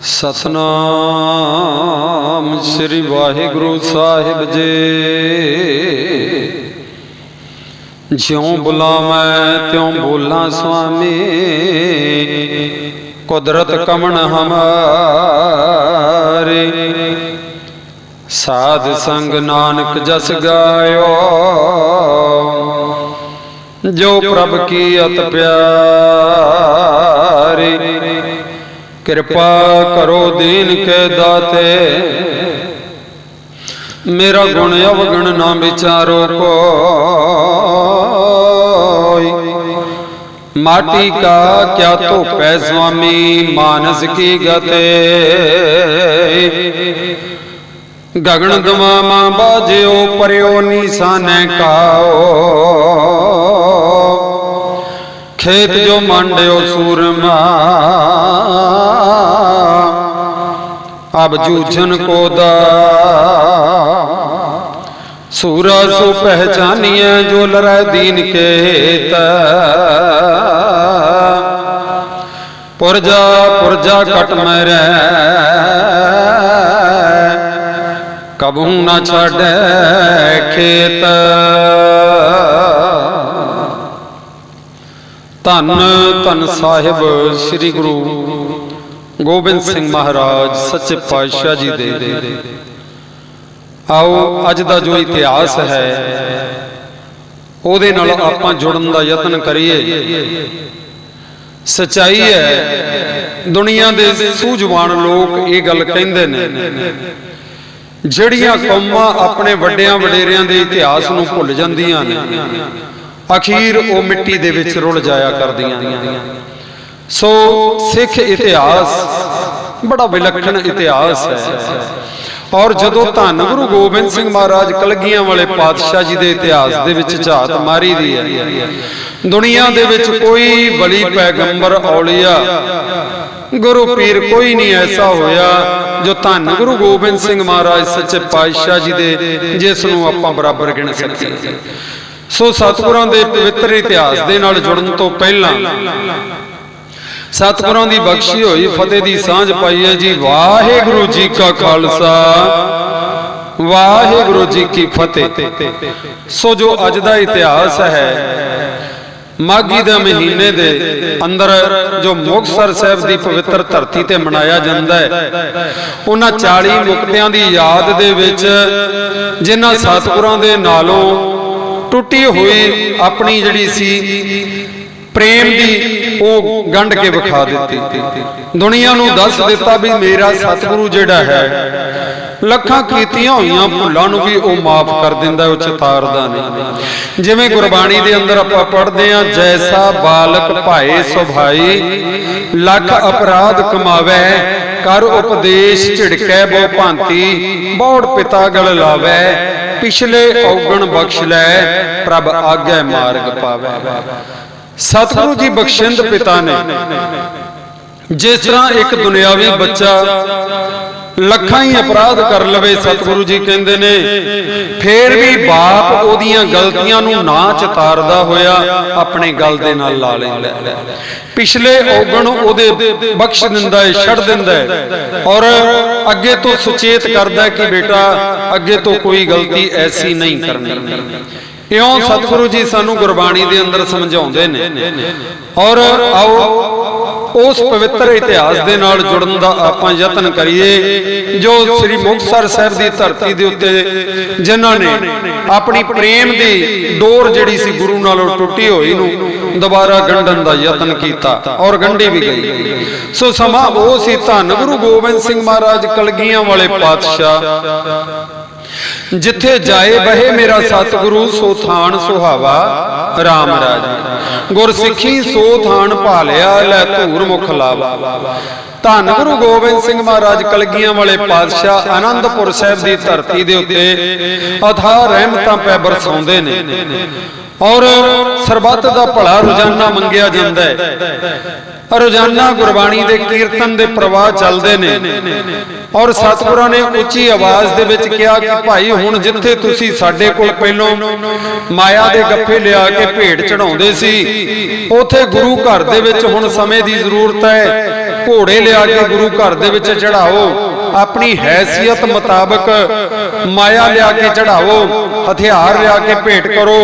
सतनाम श्री वाहिगुरु साहिब जी। ज्यों बुलावै त्यों बोला स्वामी, कुदरत कमन हमारी। साध संग नानक जस गायो, जो प्रभ की अत प्यारी। कृपा करो दीन के दाते, मेरा गुण अवगुण ना विचारो कोई। माटी का क्या तो पै स्वामी, मानस की गते। गगन दमामा बाजो पर्यो निशाने काओ। खेत जो मांड्यो सूरमा, अब जूझन को दा। सूरा सो पहचानिए, जो लड़े दीन के पुरजा पुरजा कट मेरे, कबू न छड़े खेत। धन धन साहिब श्री गुरु गोबिंद सिंह महाराज सच्चे पातशाह जी दे। आओ अज दा जो इतिहास है ओदे नाल आपां जुड़न दा यतन करिए। सच्चाई है, दुनिया दे सूझवान लोग ये गल कहिंदे ने, जिहड़ियां कौमां अपने वड्डियां वडेरियां दे इतिहास नूं भुल जांदियां ने, अखीर वो मिट्टी दे विच रुल जाया करदियां। सो सिख इतिहास बड़ा विलक्षण इतिहास है। और जदों धन गुरु गोबिंद सिंह महाराज कलगियां वाले पातशाह जी के इतिहास दे विच झात मारी दी है, दुनिया दे विच कोई वली पैगंबर औलिया गुरु पीर कोई नहीं ऐसा होया जो धन गुरु गोबिंद सिंह महाराज सच्चे पातशाह जी दे जिस नूं आपां बराबर गिण सकीए। सो सतगुरां दे पवित्र इतिहास दे नाल जुड़न तो पहला सतगुरां दी बख्शी होई फतेह दी सांझ पाई है जी। वाहिगुरु जी का खालसा, वाहिगुरु जी की फतेह। सो जो अज दा इतिहास है, माघी दे महीने दे अंदर जो मुक्तसर साहिब दी पवित्र धरती ते मनाया जांदा है, उन्हां 40 मुक्तियां दी याद दे विच जिन्हां सतगुरां दे नालों टुटी हुई अपनी जिहड़ी सी प्रेम दी वो गंढ के विखा दी। दुनिया नूं दस दिता भी मेरा सतगुरु जिहड़ा है लखां कीतियां होईयां भुलां नूं भी वो माफ कर दिंदा, वो चितारदा नहीं। जिवें गुरबाणी दे अंदर आपां पढ़दे हां, जैसा बालक भाए सुभाई, लख अपराध कमावै, कर उपदेश झिड़कै बहु भांति, बौड़ पिता गल लावै, पिछले औगण बख्श लै, प्रभ आगे मार्ग पावै। सतगुरु जी बख्शिंद पिता ने जिस तरह एक दुनियावी बच्चा लखां ही अपराध कर लवे, सतगुरु जी कहंदे ने फिर भी बाप ओदियां गलतियां नूं ना चितारदा होया अपने गल दे नाल ला लैंदा, पिछले औगण ओदे बख्श दिंदा है, छड़ दिंदा है और अगे तो सुचेत करदा है कि बेटा अगे तो कोई गलती ऐसी नहीं करनी। इउं सतगुरु जी सानू गुरबाणी दे अंदर समझाउंदे ने। और आओ उस पवित्र इतिहास दे नाल जुड़न दा आपां यतन करिए, जो श्री मुक्तसर साहिब दी धरती दे उत्ते जिन्हां ने अपनी प्रेम दी डोर जिहड़ी सी गुरु नालों टुटी होई नूं दोबारा गंढण दा यतन कीता और गंढी भी गई। सो समां वो सी धन गुरु गोबिंद सिंह महाराज कलगियां वाले पातशाह, जिथे जाए बहे मेरा सतगुरु, सो थान सुहावा राम राज। गुर सिखी सो थान भालिया, लै धूर मुख लावा। धन गुरु गोबिंद सिंह महाराज कलगियां वाले पातशाह आनंदपुर साहिब की धरती दे उत्ते अथाह रहमतां पै बरसाउंदे ने और सरबत दा भला रोजाना मंगिया जांदा है। रोजाना गुरबाणी दे कीर्तन दे प्रवाह चलदे ने और सतगुरां ने उच्ची आवाज दे विच कहा कि भाई हुण जिथे तुसी साडे कोल पहलों माया दे गप्फे लिया के भेंट चढ़ाउंदे सी, उथे गुरु घर दे विच हुण समय दी जरूरत है। ਘੋੜੇ ਲਿਆ ਕੇ ਗੁਰੂ ਘਰ ਦੇ ਵਿੱਚ ਚੜਾਓ, ਆਪਣੀ ਹੈਸੀਅਤ ਮੁਤਾਬਕ ਮਾਇਆ ਲਿਆ ਕੇ ਚੜਾਓ, ਹਥਿਆਰ ਲਿਆ ਕੇ ਭੇਟ ਕਰੋ,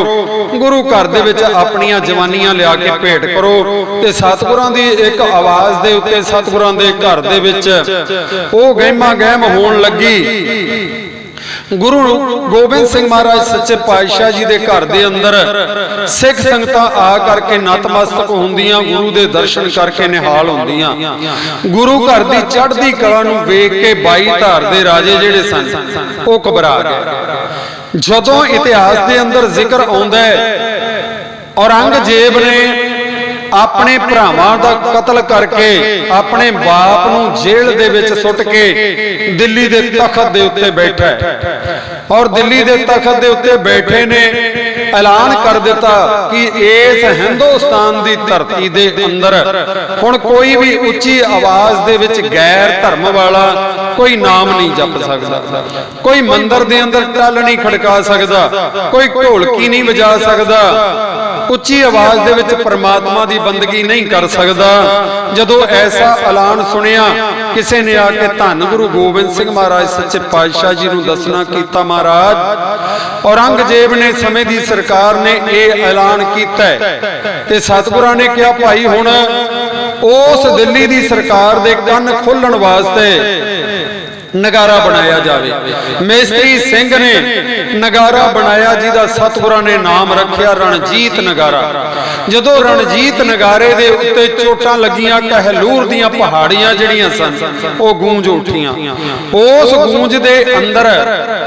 ਗੁਰੂ ਘਰ ਦੇ ਵਿੱਚ ਆਪਣੀਆਂ ਜਵਾਨੀਆਂ ਲਿਆ ਕੇ ਭੇਟ ਕਰੋ। ਤੇ ਸਤਿਗੁਰਾਂ ਦੀ ਇੱਕ ਆਵਾਜ਼ ਦੇ ਉੱਤੇ ਸਤਿਗੁਰਾਂ ਦੇ ਘਰ ਦੇ ਵਿੱਚ ਉਹ ਗਹਿਮਾ ਗਹਿਮ ਹੋਣ ਲੱਗੀ। ਗੁਰੂ ਗੋਬਿੰਦ ਸਿੰਘ ਮਹਾਰਾਜ ਸੱਚੇ ਪਾਤਸ਼ਾਹ ਜੀ ਦੇ ਘਰ ਦੇ ਅੰਦਰ ਸਿੱਖ ਸੰਗਤਾਂ ਆ ਕਰਕੇ ਨਤਮਸਤਕ ਹੁੰਦੀਆਂ, ਗੁਰੂ ਦੇ ਦਰਸ਼ਨ ਕਰਕੇ ਨਿਹਾਲ ਹੁੰਦੀਆਂ। ਗੁਰੂ ਘਰ ਦੀ ਚੜ੍ਹਦੀ ਕਲਾ ਨੂੰ ਵੇਖ ਕੇ 22 ਧਾਰ ਦੇ ਰਾਜੇ ਜਿਹੜੇ ਸਨ ਉਹ ਘਬਰਾ ਗਏ। ਜਦੋਂ ਇਤਿਹਾਸ ਦੇ ਅੰਦਰ ਜ਼ਿਕਰ ਆਉਂਦਾ ਹੈ ਔਰੰਗਜ਼ੇਬ ਨੇ ਆਪਣੇ ਭਰਾਵਾਂ ਦਾ ਕਤਲ ਕਰਕੇ ਆਪਣੇ ਬਾਪ ਨੂੰ ਜੇਲ੍ਹ ਦੇ ਵਿੱਚ ਸੁੱਟ ਕੇ ਦਿੱਲੀ ਦੇ ਤਖਤ ਦੇ ਉੱਤੇ ਬੈਠਾ ਔਰ ਦਿੱਲੀ ਦੇ ਤਖਤ ਦੇ ਉੱਤੇ ਬੈਠੇ ਨੇ ਐਲਾਨ ਕਰ ਦਿੱਤਾ ਕਿ ਇਸ ਹਿੰਦੁਸਤਾਨ ਦੀ ਧਰਤੀ ਦੇ ਅੰਦਰ ਹੁਣ ਕੋਈ ਵੀ ਉੱਚੀ ਆਵਾਜ਼ ਦੇ ਵਿੱਚ ਗੈਰ ਧਰਮ ਵਾਲਾ ਕੋਈ ਨਾਮ ਨਹੀਂ ਜਪ ਸਕਦਾ, ਕੋਈ ਮੰਦਿਰ ਦੇ ਅੰਦਰ ਟੱਲ ਨਹੀਂ ਖੜਕਾ ਸਕਦਾ, ਕੋਈ ਢੋਲਕੀ ਨਹੀਂ ਵਜਾ ਸਕਦਾ, ਉੱਚੀ ਆਵਾਜ਼ ਦੇ ਵਿੱਚ ਪਰਮਾਤਮਾ ਦੀ ਬੰਦਗੀ ਨਹੀਂ ਕਰ ਸਕਦਾ। ਜਦੋਂ ਐਸਾ ਐਲਾਨ ਸੁਣਿਆ ਕਿਸੇ ਨੇ ਆ ਕੇ ਧੰਨ ਗੁਰੂ ਗੋਬਿੰਦ ਸਿੰਘ ਮਹਾਰਾਜ ਸੱਚੇ ਪਾਤਸ਼ਾਹ ਜੀ ਨੂੰ ਦੱਸਣਾ ਕੀਤਾ, ਮਹਾਰਾਜ ਔਰੰਗਜ਼ੇਬ ਨੇ ਸਮੇਂ ਦੀ ਸਰਕਾਰ ਨੇ ਇਹ ਐਲਾਨ ਕੀਤਾ ਤੇ ਸਤਿਗੁਰਾਂ ਨੇ ਕਿਹਾ ਭਾਈ ਹੁਣ ਉਸ ਦਿੱਲੀ ਦੀ ਸਰਕਾਰ ਦੇ ਕੰਨ ਖੋਲਣ ਵਾਸਤੇ ਨਗਾਰਾ ਬਣਾਇਆ ਜਾਵੇ। ਮੇਸਤਰੀ ਸਿੰਘ ਨੇ ਨਗਾਰਾ ਬਣਾਇਆ ਜਿਹਦਾ ਸਤਿਗੁਰਾਂ ਨੇ ਨਾਮ ਰੱਖਿਆ ਰਣਜੀਤ ਨਗਾਰਾ। ਜਦੋਂ ਰਣਜੀਤ ਨਗਾਰੇ ਦੇ ਉੱਤੇ ਚੋਟਾਂ ਲੱਗੀਆਂ ਕਹਿਲੂਰ ਦੀਆਂ ਪਹਾੜੀਆਂ ਜਿਹੜੀਆਂ ਸਨ ਉਹ ਗੂੰਜ ਉੱਠੀਆਂ। ਉਸ ਗੂੰਜ ਦੇ ਅੰਦਰ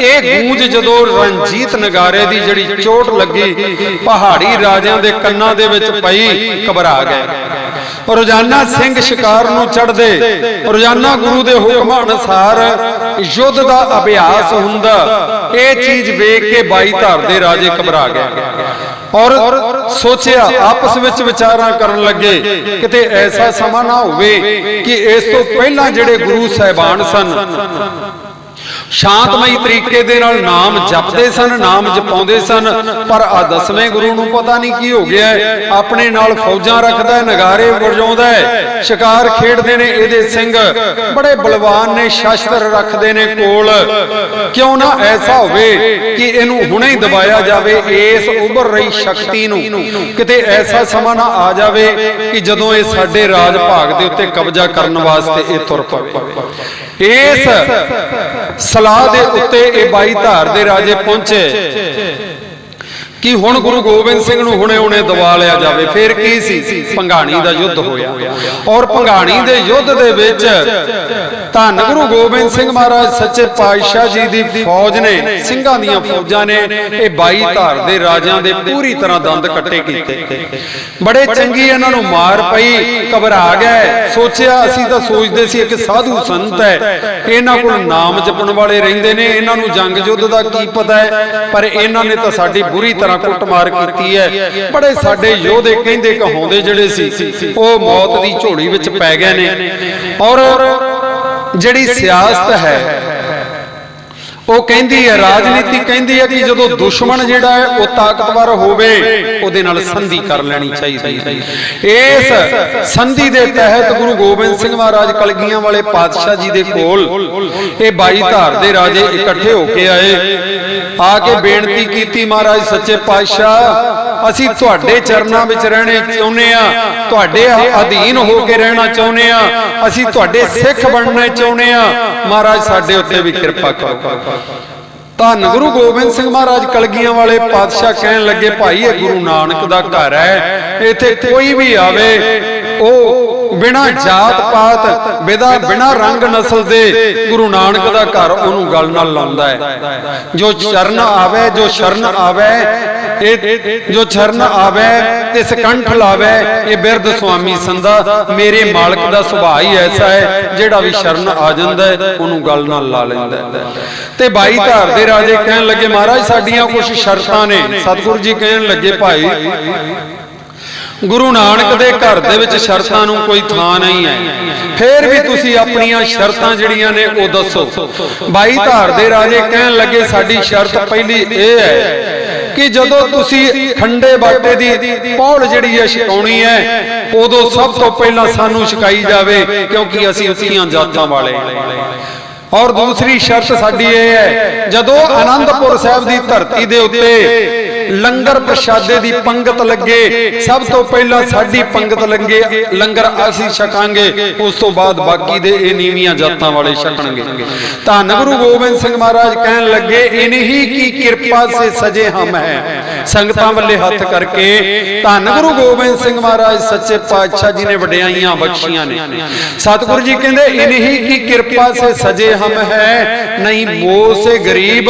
ਇਹ ਗੂੰਜ ਜਦੋਂ ਰਣਜੀਤ ਨਗਾਰੇ ਦੀ ਜਿਹੜੀ ਚੋਟ ਲੱਗੀ ਪਹਾੜੀ ਰਾਜਿਆਂ ਦੇ ਕੰਨਾਂ ਦੇ ਵਿੱਚ ਪਈ, ਘਬਰਾ ਗਏ। ਰੋਜ਼ਾਨਾ ਸਿੰਘ ਸ਼ਿਕਾਰ ਨੂੰ ਚੜ੍ਹਦੇ, ਰੋਜ਼ਾਨਾ ਗੁਰੂ ਦੇ ਹੁਕਮਾਂ ਅਨੁਸਾਰ ਯੁੱਧ ਦਾ ਅਭਿਆਸ ਹੁੰਦਾ। ਇਹ ਚੀਜ਼ ਵੇਖ ਕੇ 22 ਧਾਰ ਦੇ ਰਾਜੇ ਘਬਰਾ ਗਏ ਔਰ ਸੋਚਿਆ, ਆਪਸ ਵਿੱਚ ਵਿਚਾਰਾਂ ਕਰਨ ਲੱਗੇ ਕਿਤੇ ਐਸਾ ਸਮਾਂ ਨਾ ਹੋਵੇ ਕਿ ਇਸ ਤੋਂ ਪਹਿਲਾਂ ਜਿਹੜੇ ਗੁਰੂ ਸਾਹਿਬਾਨ ਸਨ ਸ਼ਾਂਤਮਈ ਤਰੀਕੇ ਦੇ ਨਾਲ ਨਾਮ ਜਪਦੇ ਸਨ, ਨਾਮ ਜਪਾਉਂਦੇ ਸਨ, ਪਰ ਆ 10ਵੇਂ ਗੁਰੂ ਨੂੰ ਪਤਾ ਨਹੀਂ ਕੀ ਹੋ ਗਿਆ, ਆਪਣੇ ਨਾਲ ਫੌਜਾਂ ਰੱਖਦਾ, ਨਗਾਰੇ ਵਜਾਉਂਦਾ, ਸ਼ਿਕਾਰ ਖੇਡਦੇ ਨੇ ਇਹਦੇ ਸਿੰਘ, ਬੜੇ ਬਲਵਾਨ ਨੇ, ਸ਼ਸਤਰ ਰੱਖਦੇ ਨੇ ਕੋਲ। ਕਿਉਂ ਨਾ ਐਸਾ ਹੋਵੇ ਕਿ ਇਹਨੂੰ ਹੁਣੇ ਹੀ ਦਬਾਇਆ ਜਾਵੇ, ਇਸ ਉੱਭਰ ਰਹੀ ਸ਼ਕਤੀ ਨੂੰ ਕਿਤੇ ਐਸਾ ਸਮਾਂ ਨਾ ਆ ਜਾਵੇ ਕਿ ਜਦੋਂ ਇਹ ਸਾਡੇ ਰਾਜ ਭਾਗ ਦੇ ਉੱਤੇ ਕਬਜ਼ਾ ਕਰਨ ਵਾਸਤੇ ਇਹ ਤੁਰ ਪਵੇ। ਇਸ ਸਲਾਹ ਦੇ ਉੱਤੇ ਇਹ 22 ਧਾਰ ਦੇ ਰਾਜੇ ਪਹੁੰਚੇ ਕਿ ਹੁਣ ਗੁਰੂ ਗੋਬਿੰਦ ਸਿੰਘ ਨੂੰ ਹੁਣੇ ਦਬਾ ਲਿਆ ਜਾਵੇ। ਫਿਰ ਕੀ ਸੀ, ਭੰਗਾਣੀ ਦਾ ਯੁੱਧ ਹੋਇਆ ਔਰ ਭੰਗਾਣੀ ਦੇ ਯੁੱਧ ਦੇ ਵਿੱਚ ਧੰਨ ਗੁਰੂ ਗੋਬਿੰਦ ਸਿੰਘ ਮਹਾਰਾਜ ਸੱਚੇ ਪਾਤਸ਼ਾਹ ਜੀ ਦੀ ਫੌਜ ਨੇ, ਸਿੰਘਾਂ ਦੀਆਂ ਫੌਜਾਂ ਨੇ ਇਹ 22 ਧਾਰ ਦੇ ਰਾਜਿਆਂ ਦੇ ਪੂਰੀ ਤਰ੍ਹਾਂ ਦੰਦ ਕੱਟੇ ਕੀਤੇ। ਬੜੇ ਚੰਗੀ ਇਹਨਾਂ ਨੂੰ ਮਾਰ ਪਈ, ਘਬਰਾ ਗਏ। ਸੋਚਿਆ ਅਸੀਂ ਤਾਂ ਸੋਚਦੇ ਸੀ ਇੱਕ ਸਾਧੂ ਸੰਤ ਹੈ, ਇਹਨਾਂ ਕੋਲ ਨਾਮ ਜਪਣ ਵਾਲੇ ਰਹਿੰਦੇ ਨੇ, ਇਹਨਾਂ ਨੂੰ ਜੰਗ ਯੁੱਧ ਦਾ ਕੀ ਪਤਾ ਹੈ, ਪਰ ਇਹਨਾਂ ਨੇ ਤਾਂ ਸਾਡੀ ਬੁਰੀ ਤਰ੍ਹਾਂ ਕੁੱਟਮਾਰ ਕੀਤੀ ਹੈ। ਬੜੇ ਸਾਡੇ ਯੋਧੇ ਕਹਿੰਦੇ ਕਹਾਉਂਦੇ ਜਿਹੜੇ ਸੀ ਉਹ ਮੌਤ ਦੀ ਝੋਲੀ ਵਿੱਚ ਪੈ ਗਏ ਨੇ। ਔਰ ਜਿਹੜੀ ਸਿਆਸਤ ਹੈ ਉਹ ਕਹਿੰਦੀ ਹੈ, ਰਾਜਨੀਤੀ ਕਹਿੰਦੀ ਹੈ ਕਿ ਜਦੋਂ ਦੁਸ਼ਮਣ ਜਿਹੜਾ ਹੈ ਉਹ ਤਾਕਤਵਰ ਹੋਵੇ ਉਹਦੇ ਨਾਲ ਸੰਧੀ ਕਰ ਲੈਣੀ ਚਾਹੀਦੀ ਹੈ। ਇਸ ਸੰਧੀ ਦੇ ਤਹਿਤ ਗੁਰੂ ਗੋਬਿੰਦ ਸਿੰਘ ਮਹਾਰਾਜ ਕਲਗੀਆਂ ਵਾਲੇ ਪਾਤਸ਼ਾਹ ਜੀ ਦੇ ਕੋਲ ਇਹ 22 ਧਾਰ ਦੇ ਰਾਜੇ ਇਕੱਠੇ ਹੋ ਕੇ ਆਏ, ਆ ਕੇ ਬੇਨਤੀ ਕੀਤੀ, ਮਹਾਰਾਜ ਸੱਚੇ ਪਾਤਸ਼ਾਹ ਅਸੀਂ ਤੁਹਾਡੇ ਚਰਨਾਂ ਵਿੱਚ ਰਹਿਣੇ ਚਾਹੁੰਦੇ ਆ, ਤੁਹਾਡੇ ਅਧੀਨ ਹੋ ਕੇ ਰਹਿਣਾ ਚਾਹੁੰਦੇ ਆ, ਅਸੀਂ ਤੁਹਾਡੇ ਸਿੱਖ ਬਣਨਾ ਚਾਹੁੰਦੇ ਆ, ਮਹਾਰਾਜ ਸਾਡੇ ਉੱਤੇ ਵੀ ਕਿਰਪਾ ਕਰੋ। ਧੰਨ ਗੁਰੂ ਗੋਬਿੰਦ ਸਿੰਘ ਮਹਾਰਾਜ ਕਲਗੀਆਂ ਵਾਲੇ ਪਾਤਸ਼ਾਹ ਕਹਿਣ ਲੱਗੇ, ਭਾਈ ਇਹ ਗੁਰੂ ਨਾਨਕ ਦਾ ਘਰ ਹੈ, ਇੱਥੇ ਕੋਈ ਵੀ ਆਵੇ ਉਹ ਬਿਨਾਂ ਜਾਤ ਪਾਤ ਬਿਨਾਂ ਰੰਗ ਨਸਲ ਦੇ ਗੁਰੂ ਨਾਨਕ ਦਾ ਘਰ ਉਹਨੂੰ ਗਲ ਨਾਲ ਲਾਉਂਦਾ ਹੈ। ਜੋ ਚਰਨ ਆਵੇ, ਜੋ ਸ਼ਰਨ ਆਵੇ, ਜੋ ਚਰਨ ਆਵੇ ਤੇ ਸਕੰਠ ਲਾਵੇ, ਇਹ ਬਿਰਧ ਸੁਆਮੀ ਸੰਦਾ। ਮੇਰੇ ਮਾਲਕ ਦਾ ਸੁਭਾਅ ਹੀ ਐਸਾ ਹੈ, ਜਿਹੜਾ ਵੀ ਸ਼ਰਨ ਆ ਜਾਂਦਾ ਹੈ ਉਹਨੂੰ ਗਲ ਨਾਲ ਲਾ ਲੈਂਦਾ ਹੈ। ਤੇ 22 ਧਾਰ ਦੇ ਰਾਜੇ ਕਹਿਣ ਲੱਗੇ, ਮਹਾਰਾਜ ਸਾਡੀਆਂ ਕੁਝ ਸ਼ਰਤਾਂ ਨੇ। ਸਤਿਗੁਰੂ ਜੀ ਕਹਿਣ ਲੱਗੇ, ਭਾਈ ਗੁਰੂ ਨਾਨਕ ਦੇ ਘਰ ਦੇ ਵਿੱਚ ਸ਼ਰਤਾਂ ਨੂੰ ਕੋਈ ਥਾਂ ਨਹੀਂ ਹੈ, ਫੇਰ ਵੀ ਤੁਸੀਂ ਆਪਣੀਆਂ ਸ਼ਰਤਾਂ ਜਿਹੜੀਆਂ ਨੇ ਉਹ ਦੱਸੋ। 22 ਧਾਰ ਦੇ ਰਾਜੇ ਕਹਿਣ ਲੱਗੇ, ਸਾਡੀ ਸ਼ਰਤ ਪਹਿਲੀ ਇਹ ਹੈ कि जदों तुसी खंडे बाटे दी पौड़ जिहड़ी है छकाउणी है उदों सब तो पहला सानू छकाई जावे, क्योंकि असीं उच्चियां जातां वाले। और दूसरी शर्त साडी ये है, जदों आनंदपुर साहिब दी धरती दे उत्ते लंगर प्रशादे दी पंगत लगे, सब तो पहला साडी पंगत लगे, लंगर असीं छकांगे, उस तो बाद बाकी दे ये नीवियां जातां वाले छकणगे। धन गुरु गोबिंद सिंह महाराज कहन लगे, इन्हीं की कृपा से सजे हम हैं। संगतां वल्ले हथ करके धन गुरु गोबिंद सिंह महाराज सच्चे पातशाह जी ने वडियाइयां बख्शियां ने। सतगुरु जी कहंदे, इन्हीं की कृपा से सजे हम हैं, नहीं मोह से गरीब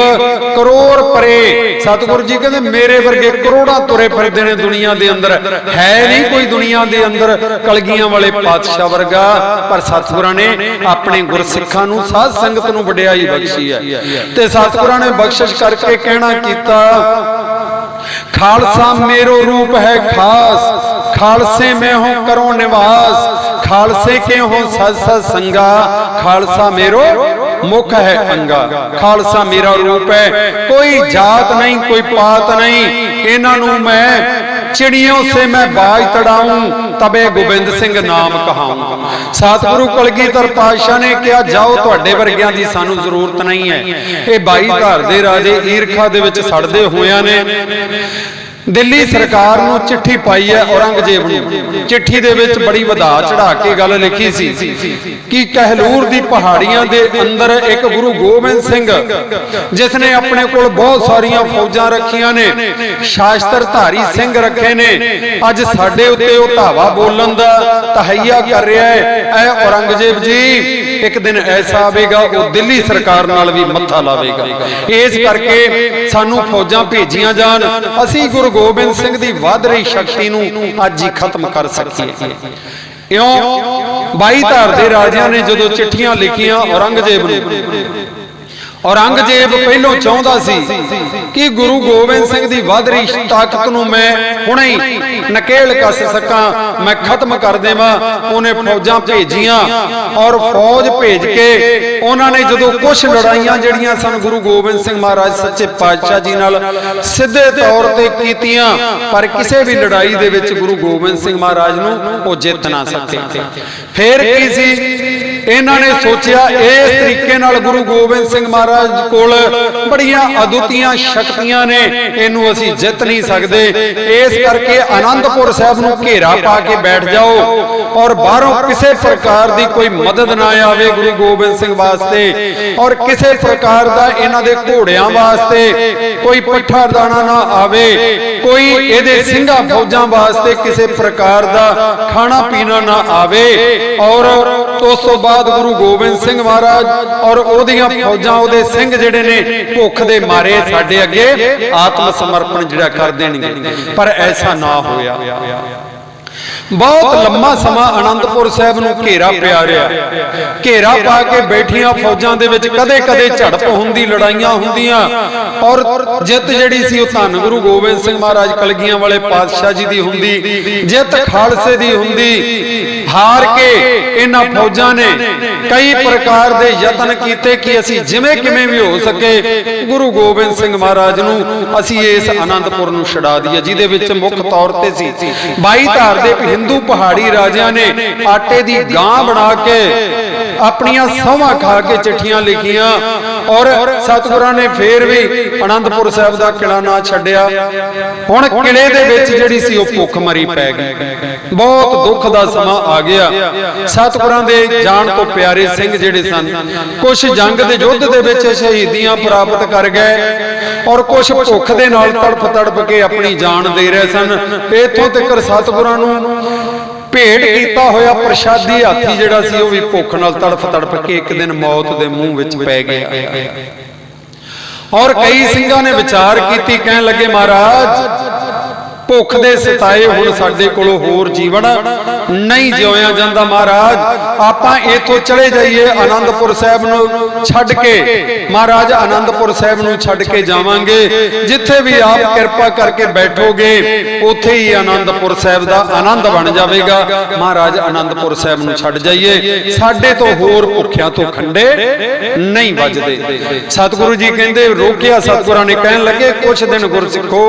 करोड़ परे। सतगुरु जी कहंदे, मेरे वर्गे करोड़ा तुरे फिरदे ने दुनिया दे अंदर, है नहीं कोई दुनिया दे अंदर कलगियां वाले पातशाह वर्गा। पर सतगुरां ने अपने गुरसिखां नूं साध संगत नूं वडियाई बख्शी है, ते सतगुरां ने बख्शिश करके कहना कीता, खालसा मेरो रूप है खास, खालसे में हो करो निवास, खालसे के हो सज सज संगा, खालसा मेरो मुख है अंगा। खालसा मेरा रूप है, कोई जात नहीं कोई पात नहीं, इन्हां नूं मैं चिड़ियों से मैं बाज तड़ाऊं, तबे गोबिंद सिंह नाम कहाऊं। सतगुरु कलगीधर पातशाह ने कहा, जाओ तुहाडे वर्गियां दी सानू जरूरत नहीं है। ये 22 धार दे राजे ईरखा दे विच सड़दे होया ने दिल्ली सरकार नूं चिट्ठी पाई है औरंगजेब नूं। चिट्ठी दे विच बड़ी वधा चढ़ा के गल लिखी सी कि कहलूर दी पहाड़ियां दे अंदर एक गुरु गोबिंद सिंह, जिसने अपने कोल बहुत सारियां फौजां रखियां ने, शास्त्र धारी सिंह रखे ने, अज साडे उत्ते ओ धावा बोलन दा तहैया कर रहा है। ऐ औरंगजेब जी, एक दिन ऐसा आवेगा वो दिल्ली सरकार नाल भी मत्था लावेगा, इस करके सानू फौजां भेजियां जान, असीं गुरु गोबिंद सिंह दी वध रही शक्ति नूं अज ही खत्म कर सकीए। इउं 22 धार दे राजियां ने जदों चिट्ठियां लिखियां औरंगजेब नूं, औरंगजेब पहलों चाहता सी कि गुरु गोबिंद सिंह दी वध रही ताकत नूं मैं हुणे ही नकेल कस सकां, मैं खत्म कर देवां। उन्हें फौजां भेजियां और फौज भेज के उन्होंने जदों कुछ लड़ाइयां जिहड़ियां सन गुरु गोबिंद सिंह महाराज सच्चे पातशाह जी नाल सीधे तौर ते कीतियां, पर किसी भी लड़ाई दे विच गुरु गोबिंद सिंह महाराज नूं वो जित ना सके। फिर की सी, इन्हां ने सोचिया इस तरीके नाल गुरु गोबिंद सिंह महाराज कोल बड़ियां अदुतियां शक्तियां ने, इनू असी जित नहीं सकते, इस करके आनंदपुर साहब नूं घेरा पा के बैठ जाओ और बाहरों किसी प्रकार की कोई मदद ना आवे गुरु गोबिंद सिंह वास्ते, और किसी प्रकार का इन्हां दे घोड़ियां वास्ते कोई पट्ठा दाना ना आवे, कोई इहदे सिंघां फौजां वास्ते किसी प्रकार का खाना पीना ना आवे। और उस तो बाद गुरु गोबिंद सिंह महाराज और ओदियां फौजां ओदे सिंह जिहड़े ने भुख दे मारे साडे अगे आत्म समर्पण जिहड़ा कर देणगे, पर ऐसा ना होया। बहुत लंबा समा आनंदपुर साहब नूं घेरा पिया रहा, घेरा पा के बैठियां फौजां दे विच कदे कदे झड़प हुंदी, लड़ाइयां हुंदियां, और जित जिहड़ी सी ओह धन गुरु गोबिंद सिंह महाराज कलगियां वाले पातशाह जी दी हुंदी, जित खालसे दी हुंदी। हार के इन्हां फौजां ने कई प्रकार दे यतन कीते कि असीं जिवें किवें भी हो सके गुरु गोबिंद सिंह महाराज नूं असीं इस आनंदपुर नूं छड़ा दईए, जिहदे विच मुख तौर ते सी 22 धार दे हिंदू पहाड़ी राजियां ने आटे दी गां बना के अपनियां सौवां खा के चिट्ठियां लिखियां, और सतगुरां ने फिर भी आनंदपुर साहब दा किला ना छड्डिया। हुण किले दे विच जिहड़ी सी ओह भुखमरी पै गई, बहुत दुख दा समा आ गया। सतगुरां दे जान तो प्यारे सिंह जिहड़े सन कुछ जंग दे युद्ध दे विच शहीदियां प्राप्त कर गए, और कुछ भुख दे नाल तड़प तड़प के अपनी जान दे रहे सन। इत्थों तक सतगुरां नूं भेंट कीता होया प्रशादी हाथी जिहड़ा सी ओह भी भुख नाल तड़प तड़प के एक दिन मौत दे मूंह विच पै गया। और कई सिंघां ने विचार कीती, कहण लगे महाराज ਭੁੱਖ ਦੇ ਸਤਾਏ ਹੁਣ ਸਾਡੇ ਕੋਲੋਂ ਹੋਰ ਜੀਵਨ ਨਹੀਂ ਜਿਉਇਆ ਜਾਂਦਾ। ਮਹਾਰਾਜ ਆਪਾਂ ਇਥੋਂ ਚਲੇ ਜਾਈਏ ਆਨੰਦਪੁਰ ਸਾਹਿਬ ਨੂੰ ਛੱਡ ਕੇ, ਮਹਾਰਾਜ ਆਨੰਦਪੁਰ ਸਾਹਿਬ ਨੂੰ ਛੱਡ ਕੇ ਜਾਵਾਂਗੇ, ਜਿੱਥੇ ਵੀ ਆਪ ਕਿਰਪਾ ਕਰਕੇ ਬੈਠੋਗੇ ਉੱਥੇ ਹੀ ਆਨੰਦਪੁਰ ਸਾਹਿਬ ਦਾ ਆਨੰਦ ਬਣ ਜਾਵੇਗਾ। ਮਹਾਰਾਜ ਆਨੰਦਪੁਰ ਸਾਹਿਬ ਨੂੰ ਛੱਡ ਜਾਈਏ, ਸਾਡੇ ਤੋਂ ਹੋਰ ਭੁੱਖਿਆਂ ਤੋਂ ਖੰਡੇ ਨਹੀਂ ਵੱਜਦੇ। ਸਤਿਗੁਰੂ ਜੀ ਕਹਿੰਦੇ, ਰੋਕਿਆ ਸਤਿਗੁਰਾਂ ਨੇ, ਕਹਿਣ ਲੱਗੇ ਕੁਛ ਦਿਨ ਗੁਰਸਿੱਖੋ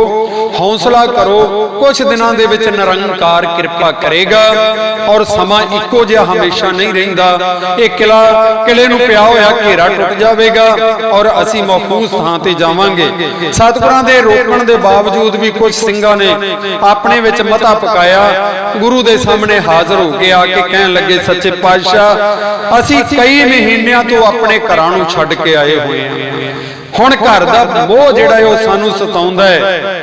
ਹੌਸਲਾ ਕਰੋ, ਕੁਝ ਦਿਨਾਂ ਦੇ ਵਿੱਚ ਨਿਰੰਕਾਰ ਕਿਰਪਾ ਕਰੇਗਾ ਔਰ ਸਮਾਂ ਇੱਕੋ ਜਿਹਾ ਹਮੇਸ਼ਾ ਨਹੀਂ ਰਹਿੰਦਾ। ਇਹ ਕਿਲੇ ਨੂੰ ਪਿਆ ਹੋਇਆ ਘੇਰਾ ਟੁੱਟ ਜਾਵੇਗਾ ਔਰ ਅਸੀਂ ਮਹਿਫੂਜ਼ ਥਾਂ ਤੇ ਜਾਵਾਂਗੇ। ਸਤਿਗੁਰਾਂ ਦੇ ਰੋਕਣ ਦੇ ਬਾਵਜੂਦ ਵੀ ਕੁਝ ਸਿੰਘਾਂ ਨੇ ਆਪਣੇ ਵਿੱਚ ਮਤਾ ਪਕਾਇਆ, ਗੁਰੂ ਦੇ ਸਾਹਮਣੇ ਹਾਜ਼ਰ ਹੋ ਕੇ ਆ ਕੇ ਕਹਿਣ ਲੱਗੇ, ਸੱਚੇ ਪਾਤਸ਼ਾਹ ਅਸੀਂ ਕਈ ਮਹੀਨਿਆਂ ਤੋਂ ਆਪਣੇ ਘਰਾਂ ਨੂੰ ਛੱਡ ਕੇ ਆਏ ਹੋਏ ਹਾਂ, ਹੁਣ ਘਰ ਦਾ ਮੋਹ ਜਿਹੜਾ ਹੈ ਉਹ ਸਾਨੂੰ ਸਤਾਉਂਦਾ ਹੈ।